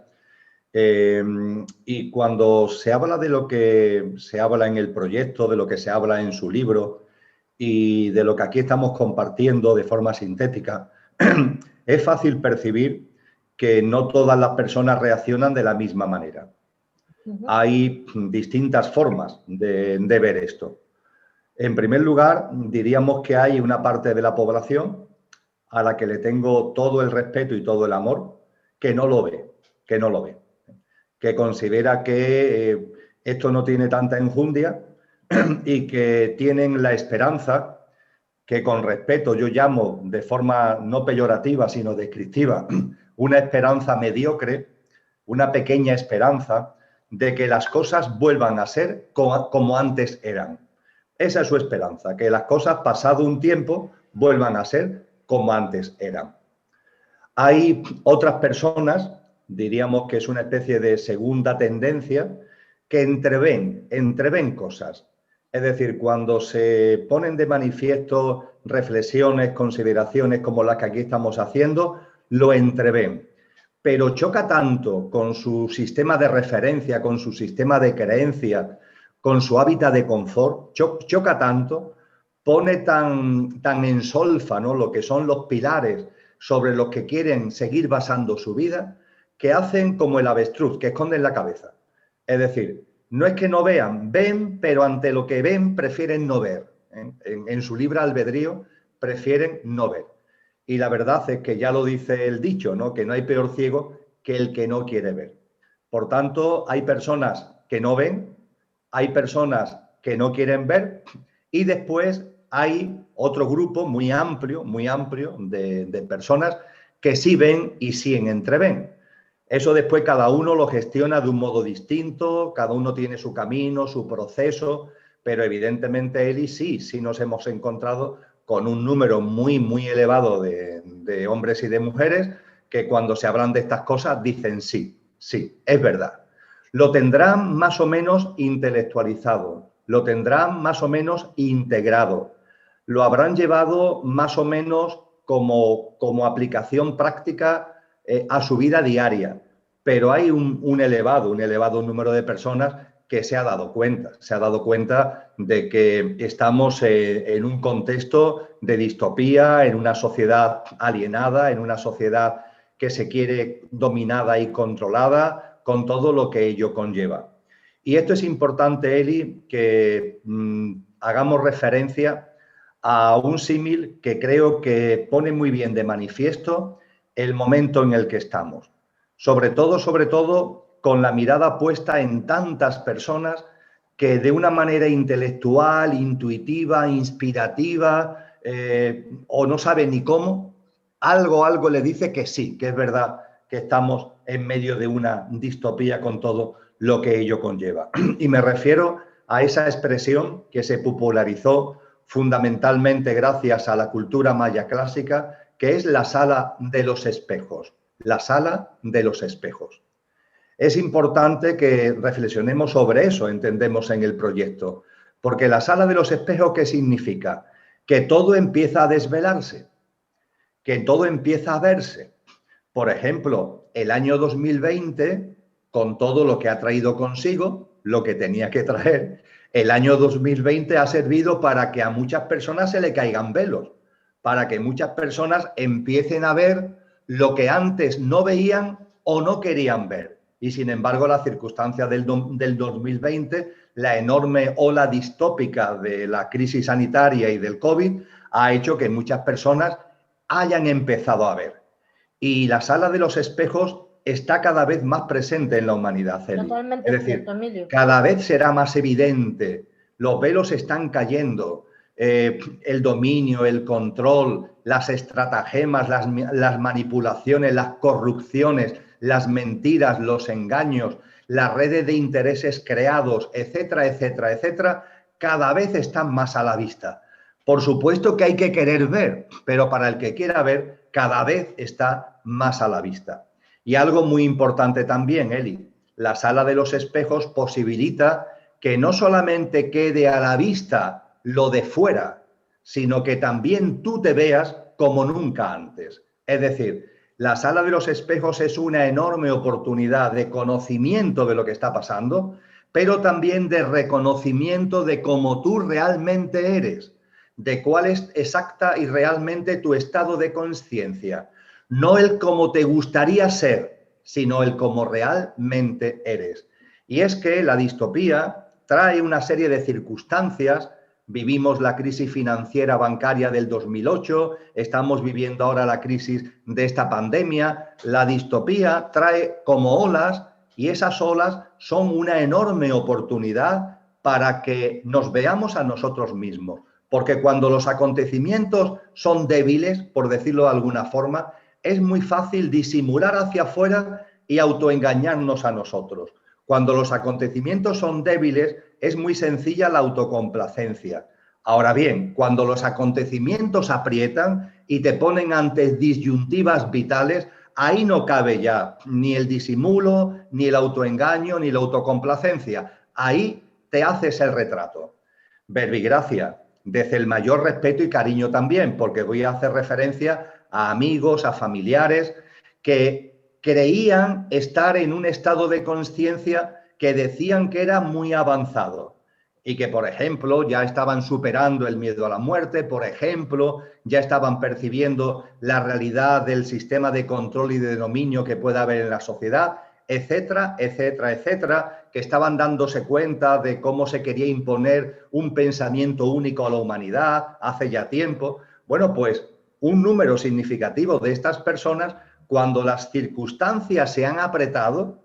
Y cuando se habla de lo que se habla en el proyecto, de lo que se habla en su libro y de lo que aquí estamos compartiendo de forma sintética, es fácil percibir que no todas las personas reaccionan de la misma manera. Hay distintas formas de ver esto. En primer lugar, diríamos que hay una parte de la población a la que le tengo todo el respeto y todo el amor, que no lo ve, que considera que esto no tiene tanta enjundia y que tienen la esperanza, que con respeto yo llamo de forma no peyorativa, sino descriptiva, una esperanza mediocre una pequeña esperanza de que las cosas vuelvan a ser como antes eran. Esa es su esperanza, que las cosas pasado un tiempo vuelvan a ser como antes eran. Hay otras personas, diríamos que es una especie de segunda tendencia, que entreven cosas. Es decir, cuando se ponen de manifiesto reflexiones, consideraciones como las que aquí estamos haciendo, lo entreven. Pero choca tanto con su sistema de referencia, con su sistema de creencia, con su hábitat de confort, choca tanto, pone tan en solfa, ¿no?, lo que son los pilares sobre los que quieren seguir basando su vida, que hacen como el avestruz, que esconden la cabeza. Es decir, no es que no vean, ven, pero ante lo que ven prefieren no ver. En su libre albedrío prefieren no ver. Y la verdad es que ya lo dice el dicho, ¿no?, que no hay peor ciego que el que no quiere ver. Por tanto, hay personas que no ven, hay personas que no quieren ver y después hay otro grupo muy amplio de personas que sí ven y sí entreven. Eso después cada uno lo gestiona de un modo distinto, cada uno tiene su camino, su proceso, pero evidentemente Eli sí nos hemos encontrado con un número muy elevado de hombres y de mujeres que cuando se hablan de estas cosas dicen sí, es verdad. Lo tendrán más o menos intelectualizado, lo tendrán más o menos integrado, lo habrán llevado más o menos como aplicación práctica a su vida diaria, pero hay un elevado número de personas que se ha dado cuenta de que estamos en un contexto de distopía, en una sociedad alienada, en una sociedad que se quiere dominada y controlada, con todo lo que ello conlleva. Y esto es importante, Eli, que hagamos referencia a un símil que creo que pone muy bien de manifiesto el momento en el que estamos. Sobre todo, con la mirada puesta en tantas personas que de una manera intelectual, intuitiva, inspirativa, o no sabe ni cómo, algo le dice que sí, que es verdad que estamos en medio de una distopía con todo lo que ello conlleva. Y me refiero a esa expresión que se popularizó fundamentalmente gracias a la cultura maya clásica, que es la sala de los espejos. La sala de los espejos. Es importante que reflexionemos sobre eso, entendemos en el proyecto, porque la sala de los espejos, ¿qué significa? Que todo empieza a desvelarse, que todo empieza a verse. Por ejemplo, el año 2020, con todo lo que ha traído consigo, lo que tenía que traer, el año 2020 ha servido para que a muchas personas se le caigan velos, para que muchas personas empiecen a ver lo que antes no veían o no querían ver. Y sin embargo, la circunstancia del 2020, la enorme ola distópica de la crisis sanitaria y del COVID, ha hecho que muchas personas hayan empezado a ver. Y la sala de los espejos está cada vez más presente en la humanidad, Eli. Totalmente Es decir, cierto, Emilio. cada vez será más evidente, los velos están cayendo, el dominio, el control, las estratagemas, las manipulaciones, las corrupciones, las mentiras, los engaños, las redes de intereses creados, etcétera, etcétera, etcétera, cada vez están más a la vista. Por supuesto que hay que querer ver, pero para el que quiera ver, cada vez está más a la vista. Y algo muy importante también, Eli, la sala de los espejos posibilita que no solamente quede a la vista lo de fuera, sino que también tú te veas como nunca antes. Es decir, la sala de los espejos es una enorme oportunidad de conocimiento de lo que está pasando, pero también de reconocimiento de cómo tú realmente eres, de cuál es exacta y realmente tu estado de conciencia. No el cómo te gustaría ser, sino el cómo realmente eres. Y es que la distopía trae una serie de circunstancias. Vivimos la crisis financiera bancaria del 2008, estamos viviendo ahora la crisis de esta pandemia. La distopía trae como olas y esas olas son una enorme oportunidad para que nos veamos a nosotros mismos. Porque cuando los acontecimientos son débiles, por decirlo de alguna forma, es muy fácil disimular hacia afuera y autoengañarnos a nosotros. Cuando los acontecimientos son débiles, es muy sencilla la autocomplacencia. Ahora bien, cuando los acontecimientos aprietan y te ponen ante disyuntivas vitales, ahí no cabe ya ni el disimulo, ni el autoengaño, ni la autocomplacencia. Ahí te haces el retrato. Verbigracia, desde el mayor respeto y cariño también, porque voy a hacer referencia a amigos, a familiares que creían estar en un estado de conciencia que decían que era muy avanzado y que, por ejemplo, ya estaban superando el miedo a la muerte, por ejemplo, ya estaban percibiendo la realidad del sistema de control y de dominio que pueda haber en la sociedad, etcétera, etcétera, etcétera, que estaban dándose cuenta de cómo se quería imponer un pensamiento único a la humanidad hace ya tiempo. Bueno, pues un número significativo de estas personas, cuando las circunstancias se han apretado,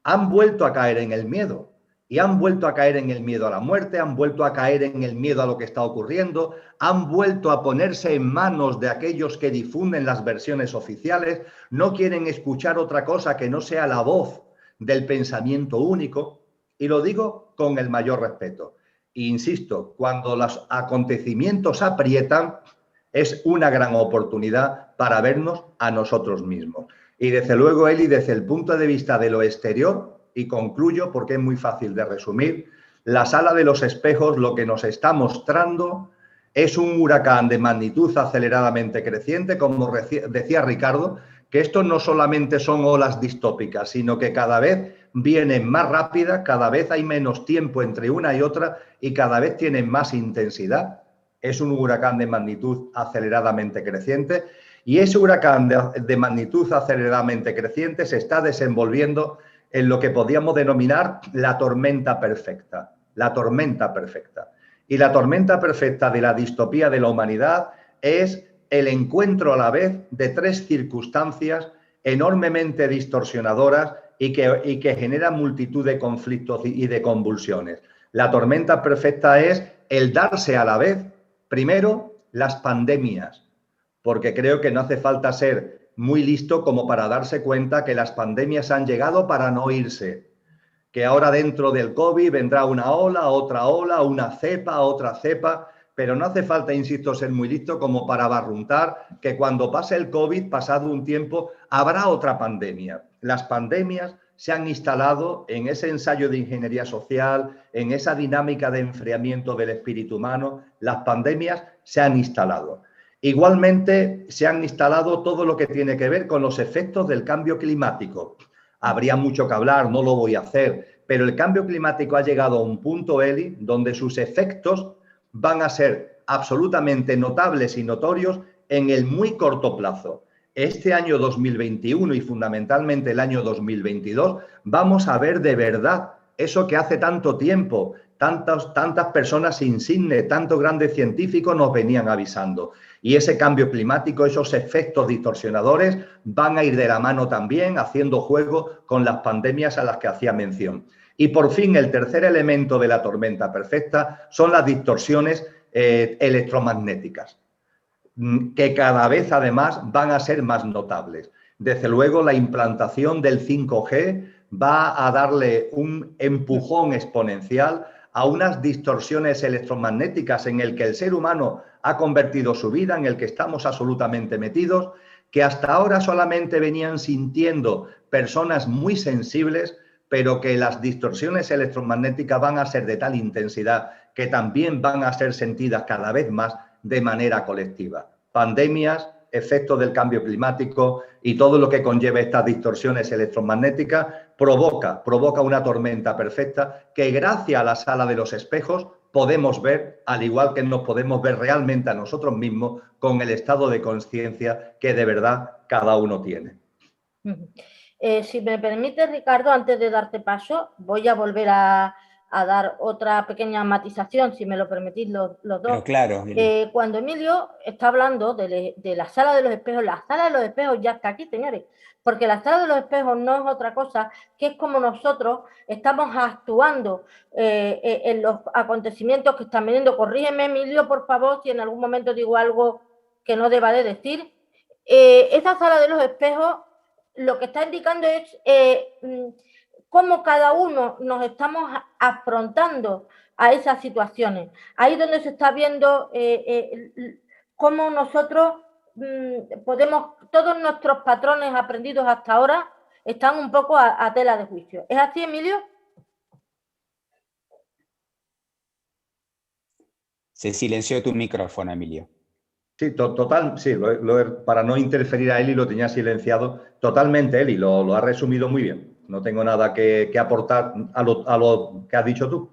han vuelto a caer en el miedo. Y han vuelto a caer en el miedo a la muerte, han vuelto a caer en el miedo a lo que está ocurriendo, han vuelto a ponerse en manos de aquellos que difunden las versiones oficiales, no quieren escuchar otra cosa que no sea la voz del pensamiento único, y lo digo con el mayor respeto. E insisto, cuando los acontecimientos aprietan, es una gran oportunidad para vernos a nosotros mismos. Y desde luego, Eli, desde el punto de vista de lo exterior, y concluyo porque es muy fácil de resumir, la sala de los espejos lo que nos está mostrando es un huracán de magnitud aceleradamente creciente, como decía Ricardo, que esto no solamente son olas distópicas, sino que cada vez vienen más rápidas, cada vez hay menos tiempo entre una y otra y cada vez tienen más intensidad. Es un huracán de magnitud aceleradamente creciente y ese huracán de magnitud aceleradamente creciente se está desenvolviendo en lo que podríamos denominar la tormenta perfecta. La tormenta perfecta. Y la tormenta perfecta de la distopía de la humanidad es el encuentro a la vez de tres circunstancias enormemente distorsionadoras y que generan multitud de conflictos y de convulsiones. La tormenta perfecta es el darse a la vez, primero, las pandemias, porque creo que no hace falta ser muy listo como para darse cuenta que las pandemias han llegado para no irse, que ahora dentro del COVID vendrá una ola, una cepa, otra cepa, pero no hace falta, insisto, ser muy listo como para barruntar que cuando pase el COVID, pasado un tiempo, habrá otra pandemia. Las pandemias se han instalado en ese ensayo de ingeniería social, en esa dinámica de enfriamiento del espíritu humano, las pandemias se han instalado. Igualmente, se han instalado todo lo que tiene que ver con los efectos del cambio climático. Habría mucho que hablar, no lo voy a hacer, pero el cambio climático ha llegado a un punto, Eli, donde sus efectos van a ser absolutamente notables y notorios en el muy corto plazo. Este año 2021 y fundamentalmente el año 2022 vamos a ver de verdad eso que hace tanto tiempo tantas personas insignes, tantos grandes científicos nos venían avisando. Y ese cambio climático, esos efectos distorsionadores van a ir de la mano también haciendo juego con las pandemias a las que hacía mención. Y por fin, el tercer elemento de la tormenta perfecta son las distorsiones electromagnéticas, que cada vez además van a ser más notables. Desde luego, la implantación del 5G va a darle un empujón exponencial a unas distorsiones electromagnéticas en el que el ser humano ha convertido su vida, en el que estamos absolutamente metidos, que hasta ahora solamente venían sintiendo personas muy sensibles, pero que las distorsiones electromagnéticas van a ser de tal intensidad que también van a ser sentidas cada vez más de manera colectiva. Pandemias, efectos del cambio climático y todo lo que conlleva estas distorsiones electromagnéticas provoca una tormenta perfecta que gracias a la sala de los espejos podemos ver, al igual que nos podemos ver realmente a nosotros mismos con el estado de conciencia que de verdad cada uno tiene. Si me permite, Ricardo, antes de darte paso, voy a volver a dar otra pequeña matización, si me lo permitís los dos. Pero claro. Cuando Emilio está hablando de la sala de los espejos, la sala de los espejos ya está aquí, señores, porque la sala de los espejos no es otra cosa que es como nosotros estamos actuando en los acontecimientos que están viniendo. Corrígeme, Emilio, por favor, si en algún momento digo algo que no deba de decir. Esa sala de los espejos lo que está indicando es cómo cada uno nos estamos afrontando a esas situaciones. Ahí donde se está viendo cómo nosotros podemos, todos nuestros patrones aprendidos hasta ahora están un poco a tela de juicio. ¿Es así, Emilio? Se silenció tu micrófono, Emilio. Sí, total, sí, para no interferir a Eli lo tenía silenciado totalmente, Eli, lo ha resumido muy bien. No tengo nada que aportar a lo que has dicho tú.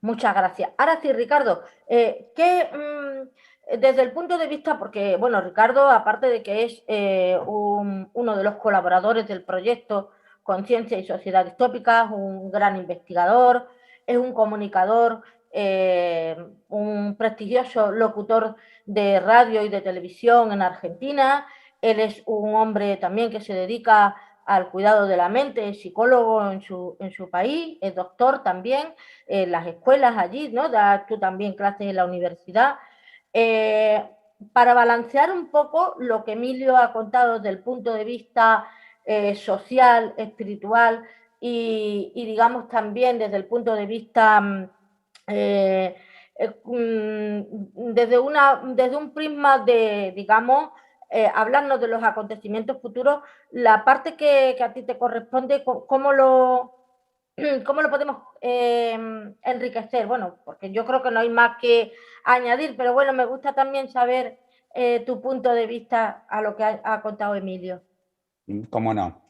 Muchas gracias. Ahora sí, Ricardo, desde el punto de vista, porque, bueno, Ricardo, aparte de que es uno de los colaboradores del proyecto Conciencia y Sociedad Distópica, un gran investigador, es un comunicador, un prestigioso locutor de radio y de televisión en Argentina. Él es un hombre también que se dedica al cuidado de la mente, es psicólogo en su país, es doctor también en las escuelas allí, ¿no? Das tú también clases en la universidad. Para balancear un poco lo que Emilio ha contado desde el punto de vista social, espiritual y digamos también desde el punto de vista desde un prisma de, digamos, hablarnos de los acontecimientos futuros, la parte que a ti te corresponde, ¿cómo lo podemos enriquecer? Bueno, porque yo creo que no hay más que añadir, pero bueno, me gusta también saber tu punto de vista a lo que ha contado Emilio. ¿Cómo no?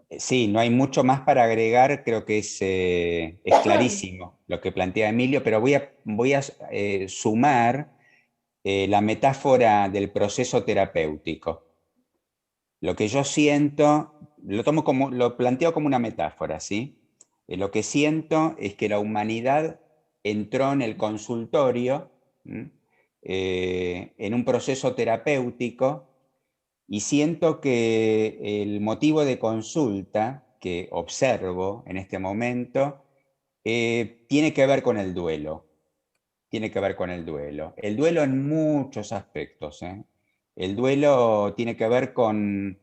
Sí, no hay mucho más para agregar, creo que es clarísimo lo que plantea Emilio, pero voy a sumar la metáfora del proceso terapéutico. Lo que yo siento, lo planteo como una metáfora, ¿sí? Lo que siento es que la humanidad entró en el consultorio en un proceso terapéutico y siento que el motivo de consulta que observo en este momento tiene que ver con el duelo. Tiene que ver con el duelo. El duelo en muchos aspectos. El duelo tiene que ver con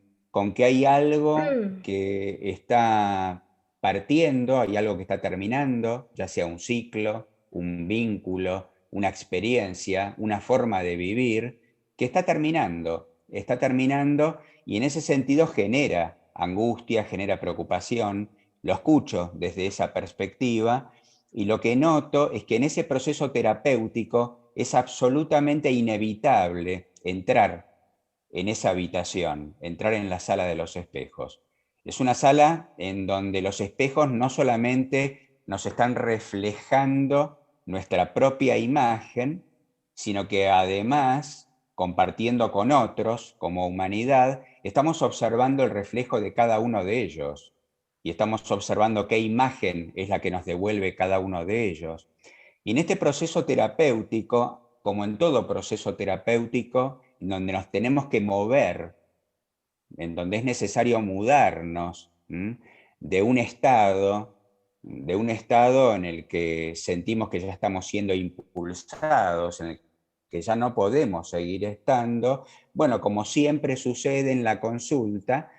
que hay algo que está partiendo, hay algo que está terminando, ya sea un ciclo, un vínculo, una experiencia, una forma de vivir, que está terminando y en ese sentido genera angustia, genera preocupación. Lo escucho desde esa perspectiva y lo que noto es que en ese proceso terapéutico es absolutamente inevitable entrar en esa habitación, entrar en la sala de los espejos. Es una sala en donde los espejos no solamente nos están reflejando nuestra propia imagen, sino que además, compartiendo con otros, como humanidad, estamos observando el reflejo de cada uno de ellos y estamos observando qué imagen es la que nos devuelve cada uno de ellos. Y en este proceso terapéutico, como en todo proceso terapéutico, en donde nos tenemos que mover, en donde es necesario mudarnos de un estado en el que sentimos que ya estamos siendo impulsados, en el que ya no podemos seguir estando, bueno, como siempre sucede en la consulta,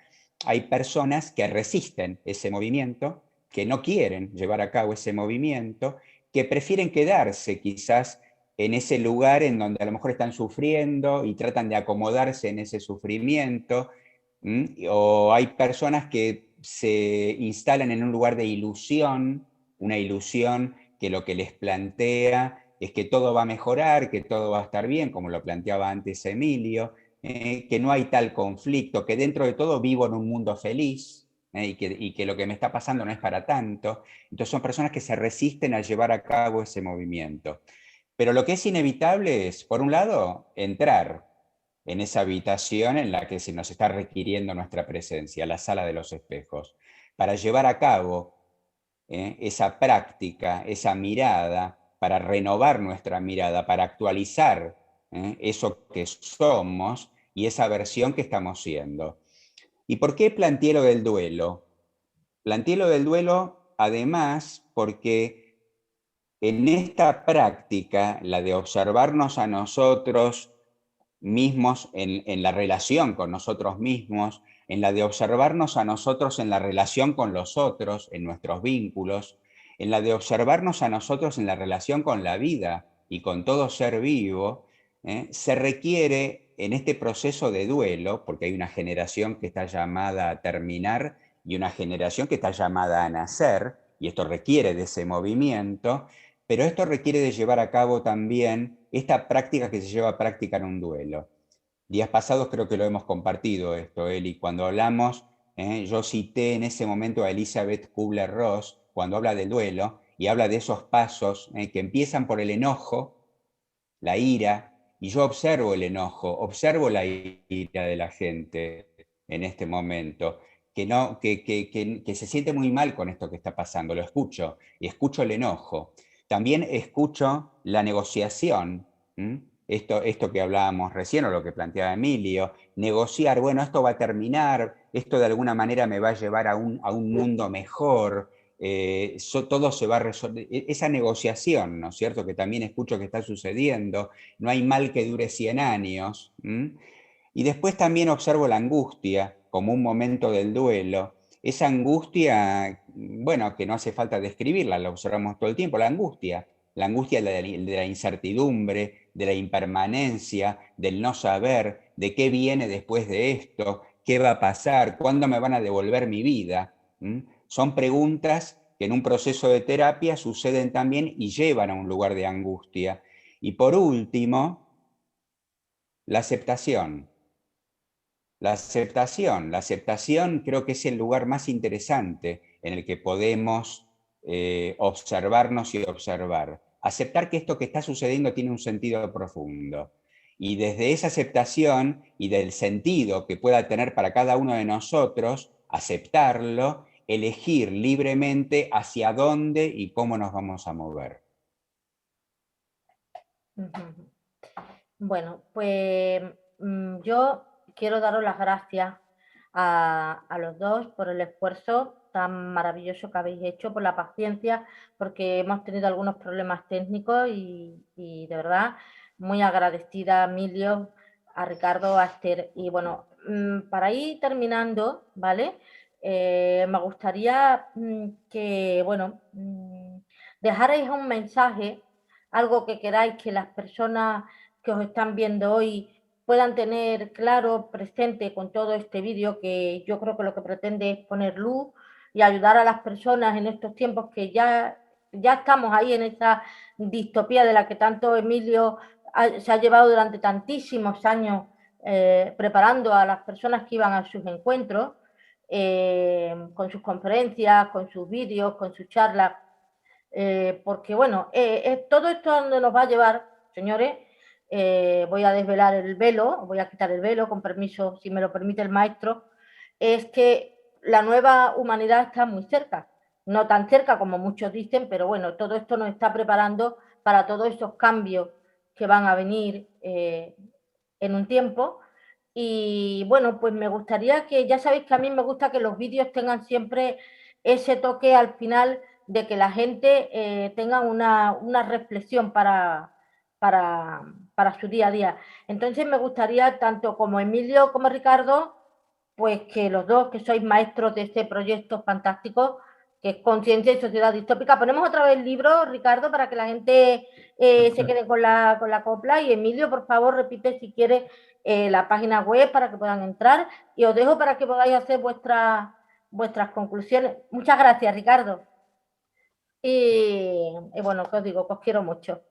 hay personas que resisten ese movimiento, que no quieren llevar a cabo ese movimiento, que prefieren quedarse quizás en ese lugar en donde a lo mejor están sufriendo y tratan de acomodarse en ese sufrimiento, o hay personas que se instalan en un lugar de ilusión, una ilusión que lo que les plantea es que todo va a mejorar, que todo va a estar bien, como lo planteaba antes Emilio, que no hay tal conflicto, que dentro de todo vivo en un mundo feliz, y que lo que me está pasando no es para tanto. Entonces son personas que se resisten a llevar a cabo ese movimiento. Pero lo que es inevitable es, por un lado, entrar en esa habitación en la que se nos está requiriendo nuestra presencia, la sala de los espejos, para llevar a cabo esa práctica, esa mirada, para renovar nuestra mirada, para actualizar eso que somos y esa versión que estamos siendo. ¿Y por qué planteé lo del duelo? Planteé lo del duelo además porque en esta práctica, la de observarnos a nosotros mismos en la relación con nosotros mismos, en la de observarnos a nosotros en la relación con los otros, en nuestros vínculos, en la de observarnos a nosotros en la relación con la vida y con todo ser vivo, se requiere en este proceso de duelo, porque hay una generación que está llamada a terminar y una generación que está llamada a nacer, y esto requiere de ese movimiento, pero esto requiere de llevar a cabo también esta práctica que se lleva a práctica en un duelo. Días pasados creo que lo hemos compartido esto, Eli, cuando hablamos, yo cité en ese momento a Elizabeth Kubler-Ross, cuando habla del duelo, y habla de esos pasos que empiezan por el enojo, la ira, y yo observo el enojo, observo la ira de la gente en este momento, que se siente muy mal con esto que está pasando, lo escucho, y escucho el enojo. También escucho la negociación, esto que hablábamos recién, o lo que planteaba Emilio, negociar, bueno, esto va a terminar, esto de alguna manera me va a llevar a un mundo mejor, todo se va a resolver, esa negociación, ¿no es cierto?, que también escucho que está sucediendo, no hay mal que dure 100 años, y después también observo la angustia como un momento del duelo, esa angustia, bueno, que no hace falta describirla, la observamos todo el tiempo, la angustia de la incertidumbre, de la impermanencia, del no saber, de qué viene después de esto, qué va a pasar, cuándo me van a devolver mi vida. Son preguntas que en un proceso de terapia suceden también y llevan a un lugar de angustia. Y por último, la aceptación. La aceptación creo que es el lugar más interesante en el que podemos observarnos y observar. Aceptar que esto que está sucediendo tiene un sentido profundo. Y desde esa aceptación y del sentido que pueda tener para cada uno de nosotros, aceptarlo, elegir libremente hacia dónde y cómo nos vamos a mover. Bueno, pues yo quiero daros las gracias a los dos por el esfuerzo tan maravilloso que habéis hecho, por la paciencia, porque hemos tenido algunos problemas técnicos y de verdad muy agradecida a Emilio, a Ricardo, a Esther. Y bueno, para ir terminando, ¿vale? Me gustaría que, bueno, dejarais un mensaje, algo que queráis que las personas que os están viendo hoy puedan tener claro, presente con todo este vídeo, que yo creo que lo que pretende es poner luz y ayudar a las personas en estos tiempos que ya estamos ahí en esa distopía de la que tanto Emilio se ha llevado durante tantísimos años preparando a las personas que iban a sus encuentros, con sus conferencias, con sus vídeos, con sus charlas, porque bueno, todo esto a donde nos va a llevar, señores. Voy a desvelar el velo, voy a quitar el velo, con permiso, si me lo permite el maestro, es que la nueva humanidad está muy cerca, no tan cerca como muchos dicen, pero bueno, todo esto nos está preparando para todos esos cambios que van a venir en un tiempo. Y bueno, pues me gustaría que, ya sabéis que a mí me gusta que los vídeos tengan siempre ese toque al final de que la gente tenga una reflexión para su día a día. Entonces me gustaría, tanto como Emilio como Ricardo, pues que los dos, que sois maestros de este proyecto fantástico, que es Conciencia y Sociedad Distópica. Ponemos otra vez el libro, Ricardo, para que la gente se quede con la copla. Y Emilio, por favor, repite si quieres la página web para que puedan entrar. Y os dejo para que podáis hacer vuestras conclusiones. Muchas gracias, Ricardo. Y bueno, que os digo, que os quiero mucho.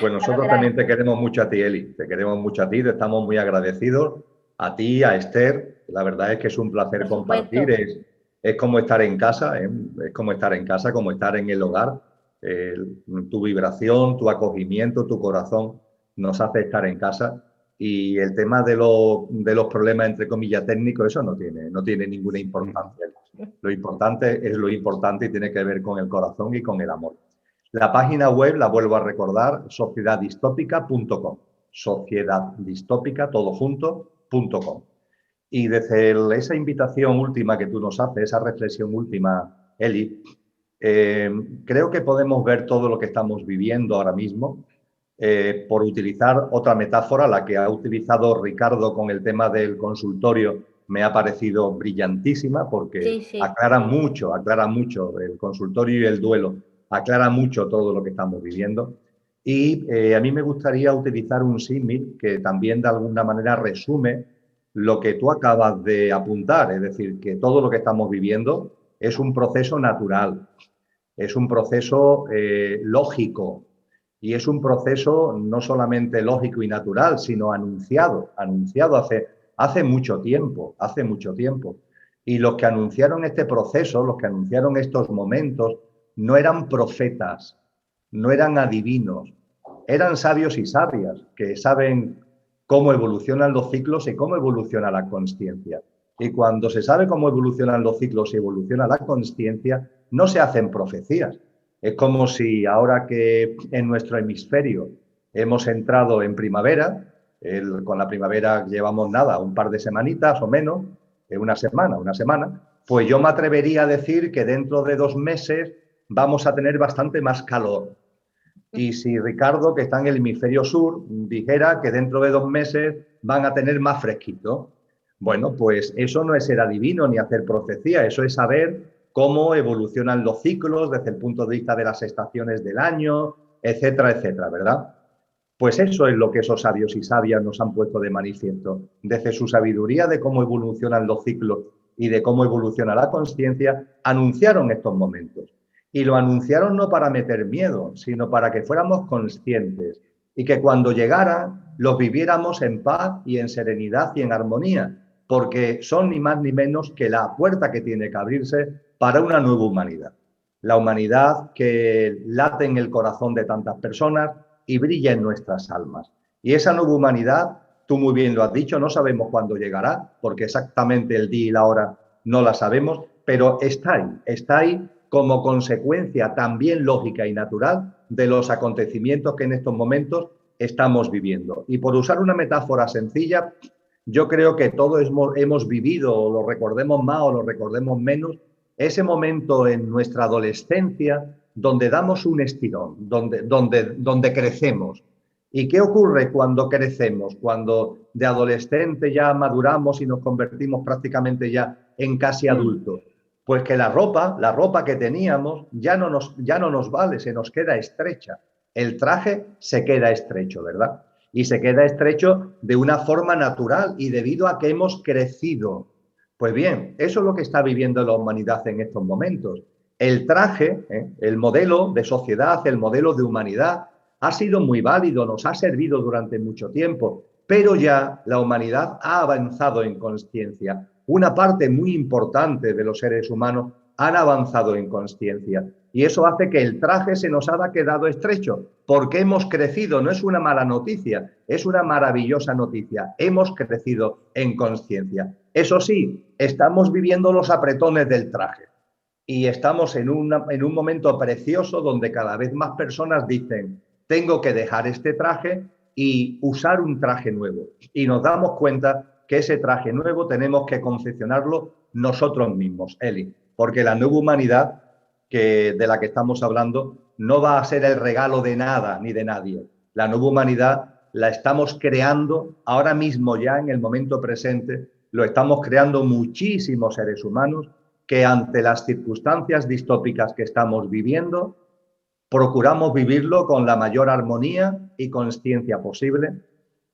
Pues nosotros también te queremos mucho a ti, Eli. Te queremos mucho a ti, te estamos muy agradecidos. A ti, a Esther. La verdad es que es un placer compartir. Es como estar en casa, ¿eh? Es como estar en casa, como estar en el hogar. Tu vibración, tu acogimiento, tu corazón nos hace estar en casa. Y el tema de los problemas, entre comillas, técnicos, eso no tiene ninguna importancia. Lo importante es lo importante y tiene que ver con el corazón y con el amor. La página web, la vuelvo a recordar, sociedaddistópica.com. Sociedaddistópica, todo junto.com. Y desde esa invitación última que tú nos haces, esa reflexión última, Eli, creo que podemos ver todo lo que estamos viviendo ahora mismo, por utilizar otra metáfora, la que ha utilizado Ricardo con el tema del consultorio me ha parecido brillantísima porque Sí, sí. aclara mucho el consultorio y el duelo, aclara mucho todo lo que estamos viviendo. Y a mí me gustaría utilizar un símil que también de alguna manera resume lo que tú acabas de apuntar, es decir, que todo lo que estamos viviendo es un proceso natural, es un proceso lógico y es un proceso no solamente lógico y natural, sino anunciado hace mucho tiempo. Y los que anunciaron este proceso, los que anunciaron estos momentos, no eran profetas, no eran adivinos, eran sabios y sabias que saben cómo evolucionan los ciclos y cómo evoluciona la consciencia. Y cuando se sabe cómo evolucionan los ciclos y evoluciona la consciencia, no se hacen profecías. Es como si ahora que en nuestro hemisferio hemos entrado en primavera, con la primavera llevamos nada, un par de semanitas o menos, una semana, pues yo me atrevería a decir que dentro de 2 meses vamos a tener bastante más calor. Y si Ricardo, que está en el hemisferio sur, dijera que dentro de 2 meses van a tener más fresquito, bueno, pues eso no es ser adivino ni hacer profecía, eso es saber cómo evolucionan los ciclos desde el punto de vista de las estaciones del año, etcétera, etcétera, ¿verdad? Pues eso es lo que esos sabios y sabias nos han puesto de manifiesto. Desde su sabiduría de cómo evolucionan los ciclos y de cómo evoluciona la consciencia, anunciaron estos momentos. Y lo anunciaron no para meter miedo, sino para que fuéramos conscientes y que cuando llegaran los viviéramos en paz y en serenidad y en armonía, porque son ni más ni menos que la puerta que tiene que abrirse para una nueva humanidad. La humanidad que late en el corazón de tantas personas y brilla en nuestras almas. Y esa nueva humanidad, tú muy bien lo has dicho, no sabemos cuándo llegará, porque exactamente el día y la hora no la sabemos, pero está ahí como consecuencia también lógica y natural de los acontecimientos que en estos momentos estamos viviendo. Y por usar una metáfora sencilla, yo creo que todos hemos vivido, o lo recordemos más o lo recordemos menos, ese momento en nuestra adolescencia donde damos un estirón, donde crecemos. ¿Y qué ocurre cuando crecemos? Cuando de adolescente ya maduramos y nos convertimos prácticamente ya en casi adultos. Pues que la ropa que teníamos ya no nos vale, se nos queda estrecha. El traje se queda estrecho, ¿verdad? Y se queda estrecho de una forma natural y debido a que hemos crecido. Pues bien, eso es lo que está viviendo la humanidad en estos momentos. El traje, el modelo de sociedad, el modelo de humanidad, ha sido muy válido, nos ha servido durante mucho tiempo, pero ya la humanidad ha avanzado en consciencia. Una parte muy importante de los seres humanos han avanzado en consciencia y eso hace que el traje se nos haya quedado estrecho porque hemos crecido. No es una mala noticia, es una maravillosa noticia. Hemos crecido en consciencia. Eso sí, estamos viviendo los apretones del traje y estamos en un momento precioso donde cada vez más personas dicen tengo que dejar este traje y usar un traje nuevo. Y nos damos cuenta que ese traje nuevo tenemos que confeccionarlo nosotros mismos, Eli, porque la nueva humanidad de la que estamos hablando no va a ser el regalo de nada ni de nadie. La nueva humanidad la estamos creando ahora mismo ya en el momento presente, lo estamos creando muchísimos seres humanos que ante las circunstancias distópicas que estamos viviendo, procuramos vivirlo con la mayor armonía y consciencia posible,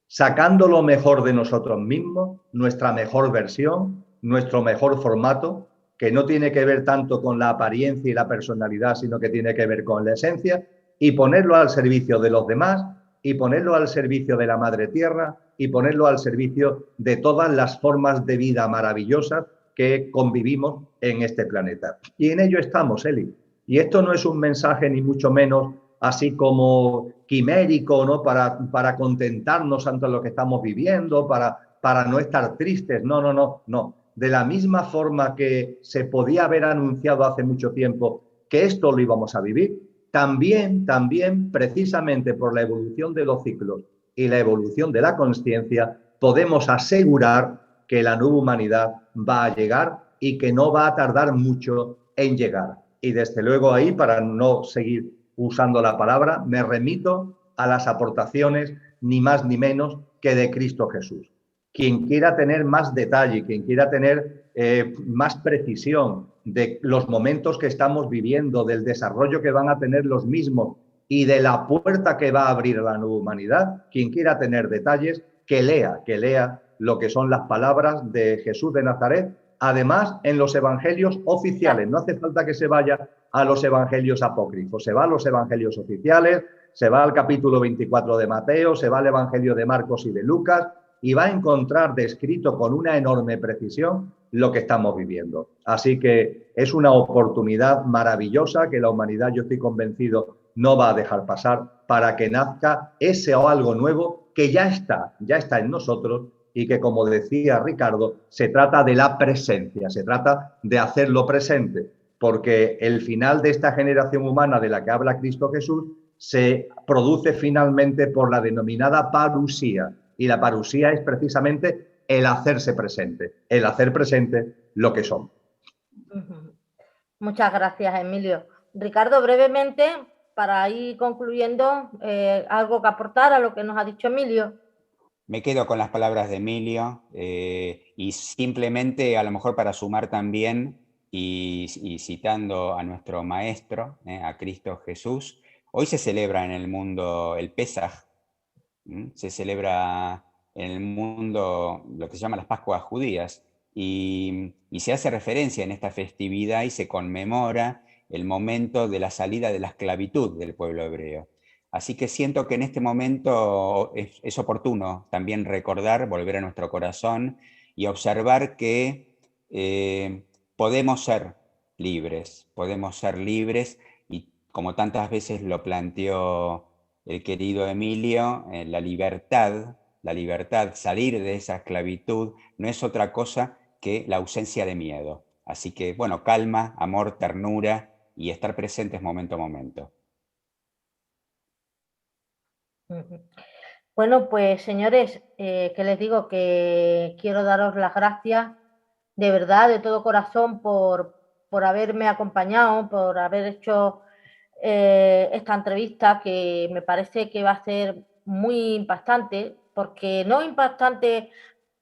sacando lo mejor de nosotros mismos, nuestra mejor versión, nuestro mejor formato, que no tiene que ver tanto con la apariencia y la personalidad, sino que tiene que ver con la esencia, y ponerlo al servicio de los demás, y ponerlo al servicio de la Madre Tierra, y ponerlo al servicio de todas las formas de vida maravillosas que convivimos en este planeta. Y en ello estamos, Eli. Y esto no es un mensaje ni mucho menos así como quimérico, ¿no? Para contentarnos ante lo que estamos viviendo, para no estar tristes. No. De la misma forma que se podía haber anunciado hace mucho tiempo que esto lo íbamos a vivir, también, precisamente por la evolución de los ciclos y la evolución de la consciencia, podemos asegurar que la nueva humanidad va a llegar y que no va a tardar mucho en llegar. Y desde luego ahí, para no seguir usando la palabra, me remito a las aportaciones ni más ni menos que de Cristo Jesús. Quien quiera tener más detalle, quien quiera tener más precisión de los momentos que estamos viviendo, del desarrollo que van a tener los mismos y de la puerta que va a abrir la nueva humanidad, quien quiera tener detalles, que lea lo que son las palabras de Jesús de Nazaret, además en los evangelios oficiales. No hace falta que se vaya a los evangelios apócrifos, se va a los evangelios oficiales, se va al capítulo 24 de Mateo, se va al evangelio de Marcos y de Lucas, y va a encontrar descrito con una enorme precisión lo que estamos viviendo. Así que es una oportunidad maravillosa que la humanidad, yo estoy convencido, no va a dejar pasar para que nazca ese o algo nuevo que ya está en nosotros y que, como decía Ricardo, se trata de la presencia, se trata de hacerlo presente, porque el final de esta generación humana de la que habla Cristo Jesús se produce finalmente por la denominada parusía, y la parusía es precisamente el hacerse presente, el hacer presente lo que somos. Muchas gracias, Emilio. Ricardo, brevemente, para ir concluyendo, algo que aportar a lo que nos ha dicho Emilio. Me quedo con las palabras de Emilio y simplemente a lo mejor para sumar también y citando a nuestro maestro, a Cristo Jesús, hoy se celebra en el mundo el Pesaj, se celebra en el mundo lo que se llama las Pascuas judías y se hace referencia en esta festividad y se conmemora el momento de la salida de la esclavitud del pueblo hebreo. Así que siento que en este momento es oportuno también recordar, volver a nuestro corazón y observar que podemos ser libres y como tantas veces lo planteó el querido Emilio, la libertad, salir de esa esclavitud, no es otra cosa que la ausencia de miedo. Así que, bueno, calma, amor, ternura y estar presentes momento a momento. Bueno, pues señores, que les digo que quiero daros las gracias de verdad, de todo corazón, por haberme acompañado, por haber hecho esta entrevista, que me parece que va a ser muy impactante, porque no impactante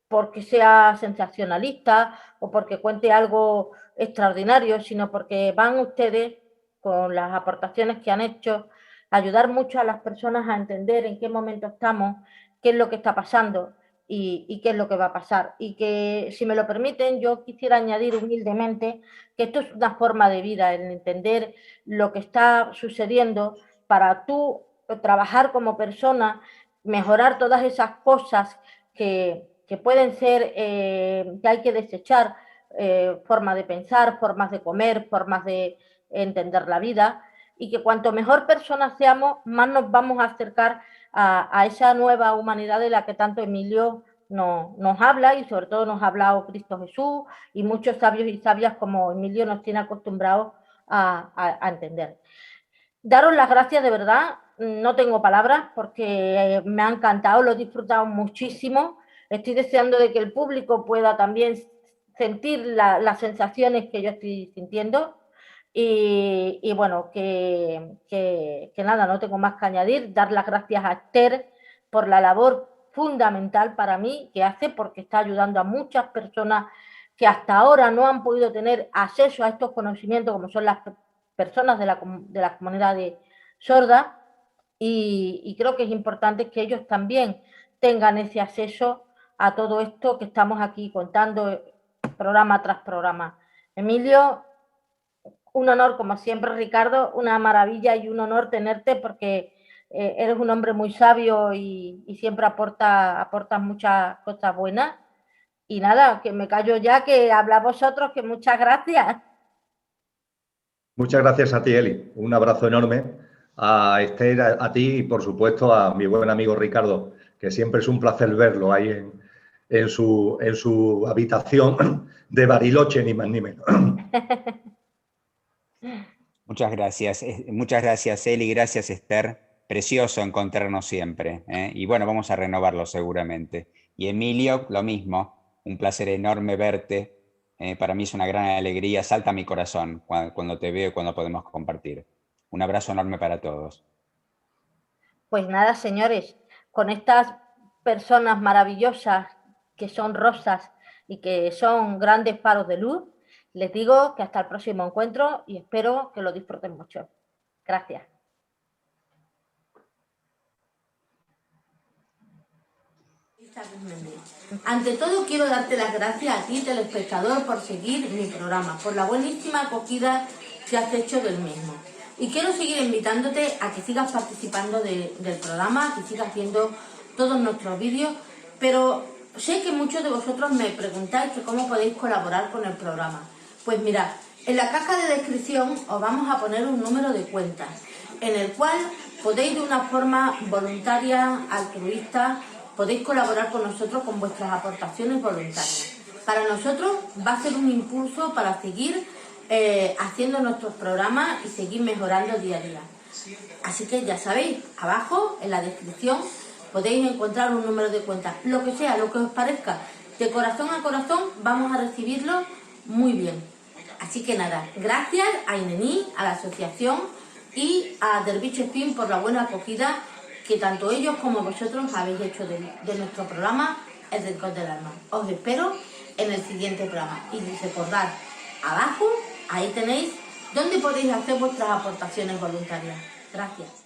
porque sea sensacionalista o porque cuente algo extraordinario, sino porque van ustedes, con las aportaciones que han hecho, a ayudar mucho a las personas a entender en qué momento estamos, qué es lo que está pasando y qué es lo que va a pasar. Y que, si me lo permiten, yo quisiera añadir humildemente que esto es una forma de vida, el entender lo que está sucediendo para tú trabajar como persona, mejorar todas esas cosas que pueden ser, que hay que desechar, formas de pensar, formas de comer, formas de entender la vida, y que cuanto mejor personas seamos, más nos vamos a acercar a esa nueva humanidad de la que tanto Emilio nos habla, y sobre todo nos ha hablado Cristo Jesús y muchos sabios y sabias como Emilio nos tiene acostumbrados a entender. Daros las gracias, de verdad, no tengo palabras porque me ha encantado, lo he disfrutado muchísimo. Estoy deseando de que el público pueda también sentir las sensaciones que yo estoy sintiendo. Y bueno, que nada, no tengo más que añadir. Dar las gracias a Esther por la labor fundamental para mí que hace, porque está ayudando a muchas personas que hasta ahora no han podido tener acceso a estos conocimientos, como son las personas de la comunidad sorda, y creo que es importante que ellos también tengan ese acceso a todo esto que estamos aquí contando programa tras programa. Emilio, un honor como siempre, Ricardo, una maravilla y un honor tenerte, porque eres un hombre muy sabio y siempre aportas muchas cosas buenas. Y nada, que me callo ya, que habla vosotros, que muchas gracias. Muchas gracias a ti, Eli. Un abrazo enorme a Esther, a ti y, por supuesto, a mi buen amigo Ricardo, que siempre es un placer verlo ahí en su habitación de Bariloche, ni más ni menos. Muchas gracias Eli, gracias Esther. Precioso encontrarnos siempre. Y bueno, vamos a renovarlo seguramente. Y Emilio, lo mismo, un placer enorme verte. Para mí es una gran alegría, salta mi corazón cuando te veo y cuando podemos compartir. Un abrazo enorme para todos. Pues nada, señores, con estas personas maravillosas que son rosas y que son grandes faros de luz, les digo que hasta el próximo encuentro y espero que lo disfruten mucho. Gracias. Ante todo, quiero darte las gracias a ti, telespectador, por seguir mi programa, por la buenísima acogida que has hecho del mismo. Y quiero seguir invitándote a que sigas participando del programa, que sigas viendo todos nuestros vídeos, pero sé que muchos de vosotros me preguntáis que cómo podéis colaborar con el programa. Pues mirad, en la caja de descripción os vamos a poner un número de cuenta, en el cual podéis de una forma voluntaria, altruista, podéis colaborar con nosotros con vuestras aportaciones voluntarias. Para nosotros va a ser un impulso para seguir haciendo nuestros programas y seguir mejorando día a día. Así que ya sabéis, abajo en la descripción podéis encontrar un número de cuenta. Lo que sea, lo que os parezca, de corazón a corazón vamos a recibirlo muy bien. Así que nada, gracias a Inení, a la asociación y a Derviche Spin por la buena acogida que tanto ellos como vosotros habéis hecho de nuestro programa El Rincón del Alma. Os espero en el siguiente programa. Y recordad, abajo, ahí tenéis donde podéis hacer vuestras aportaciones voluntarias. Gracias.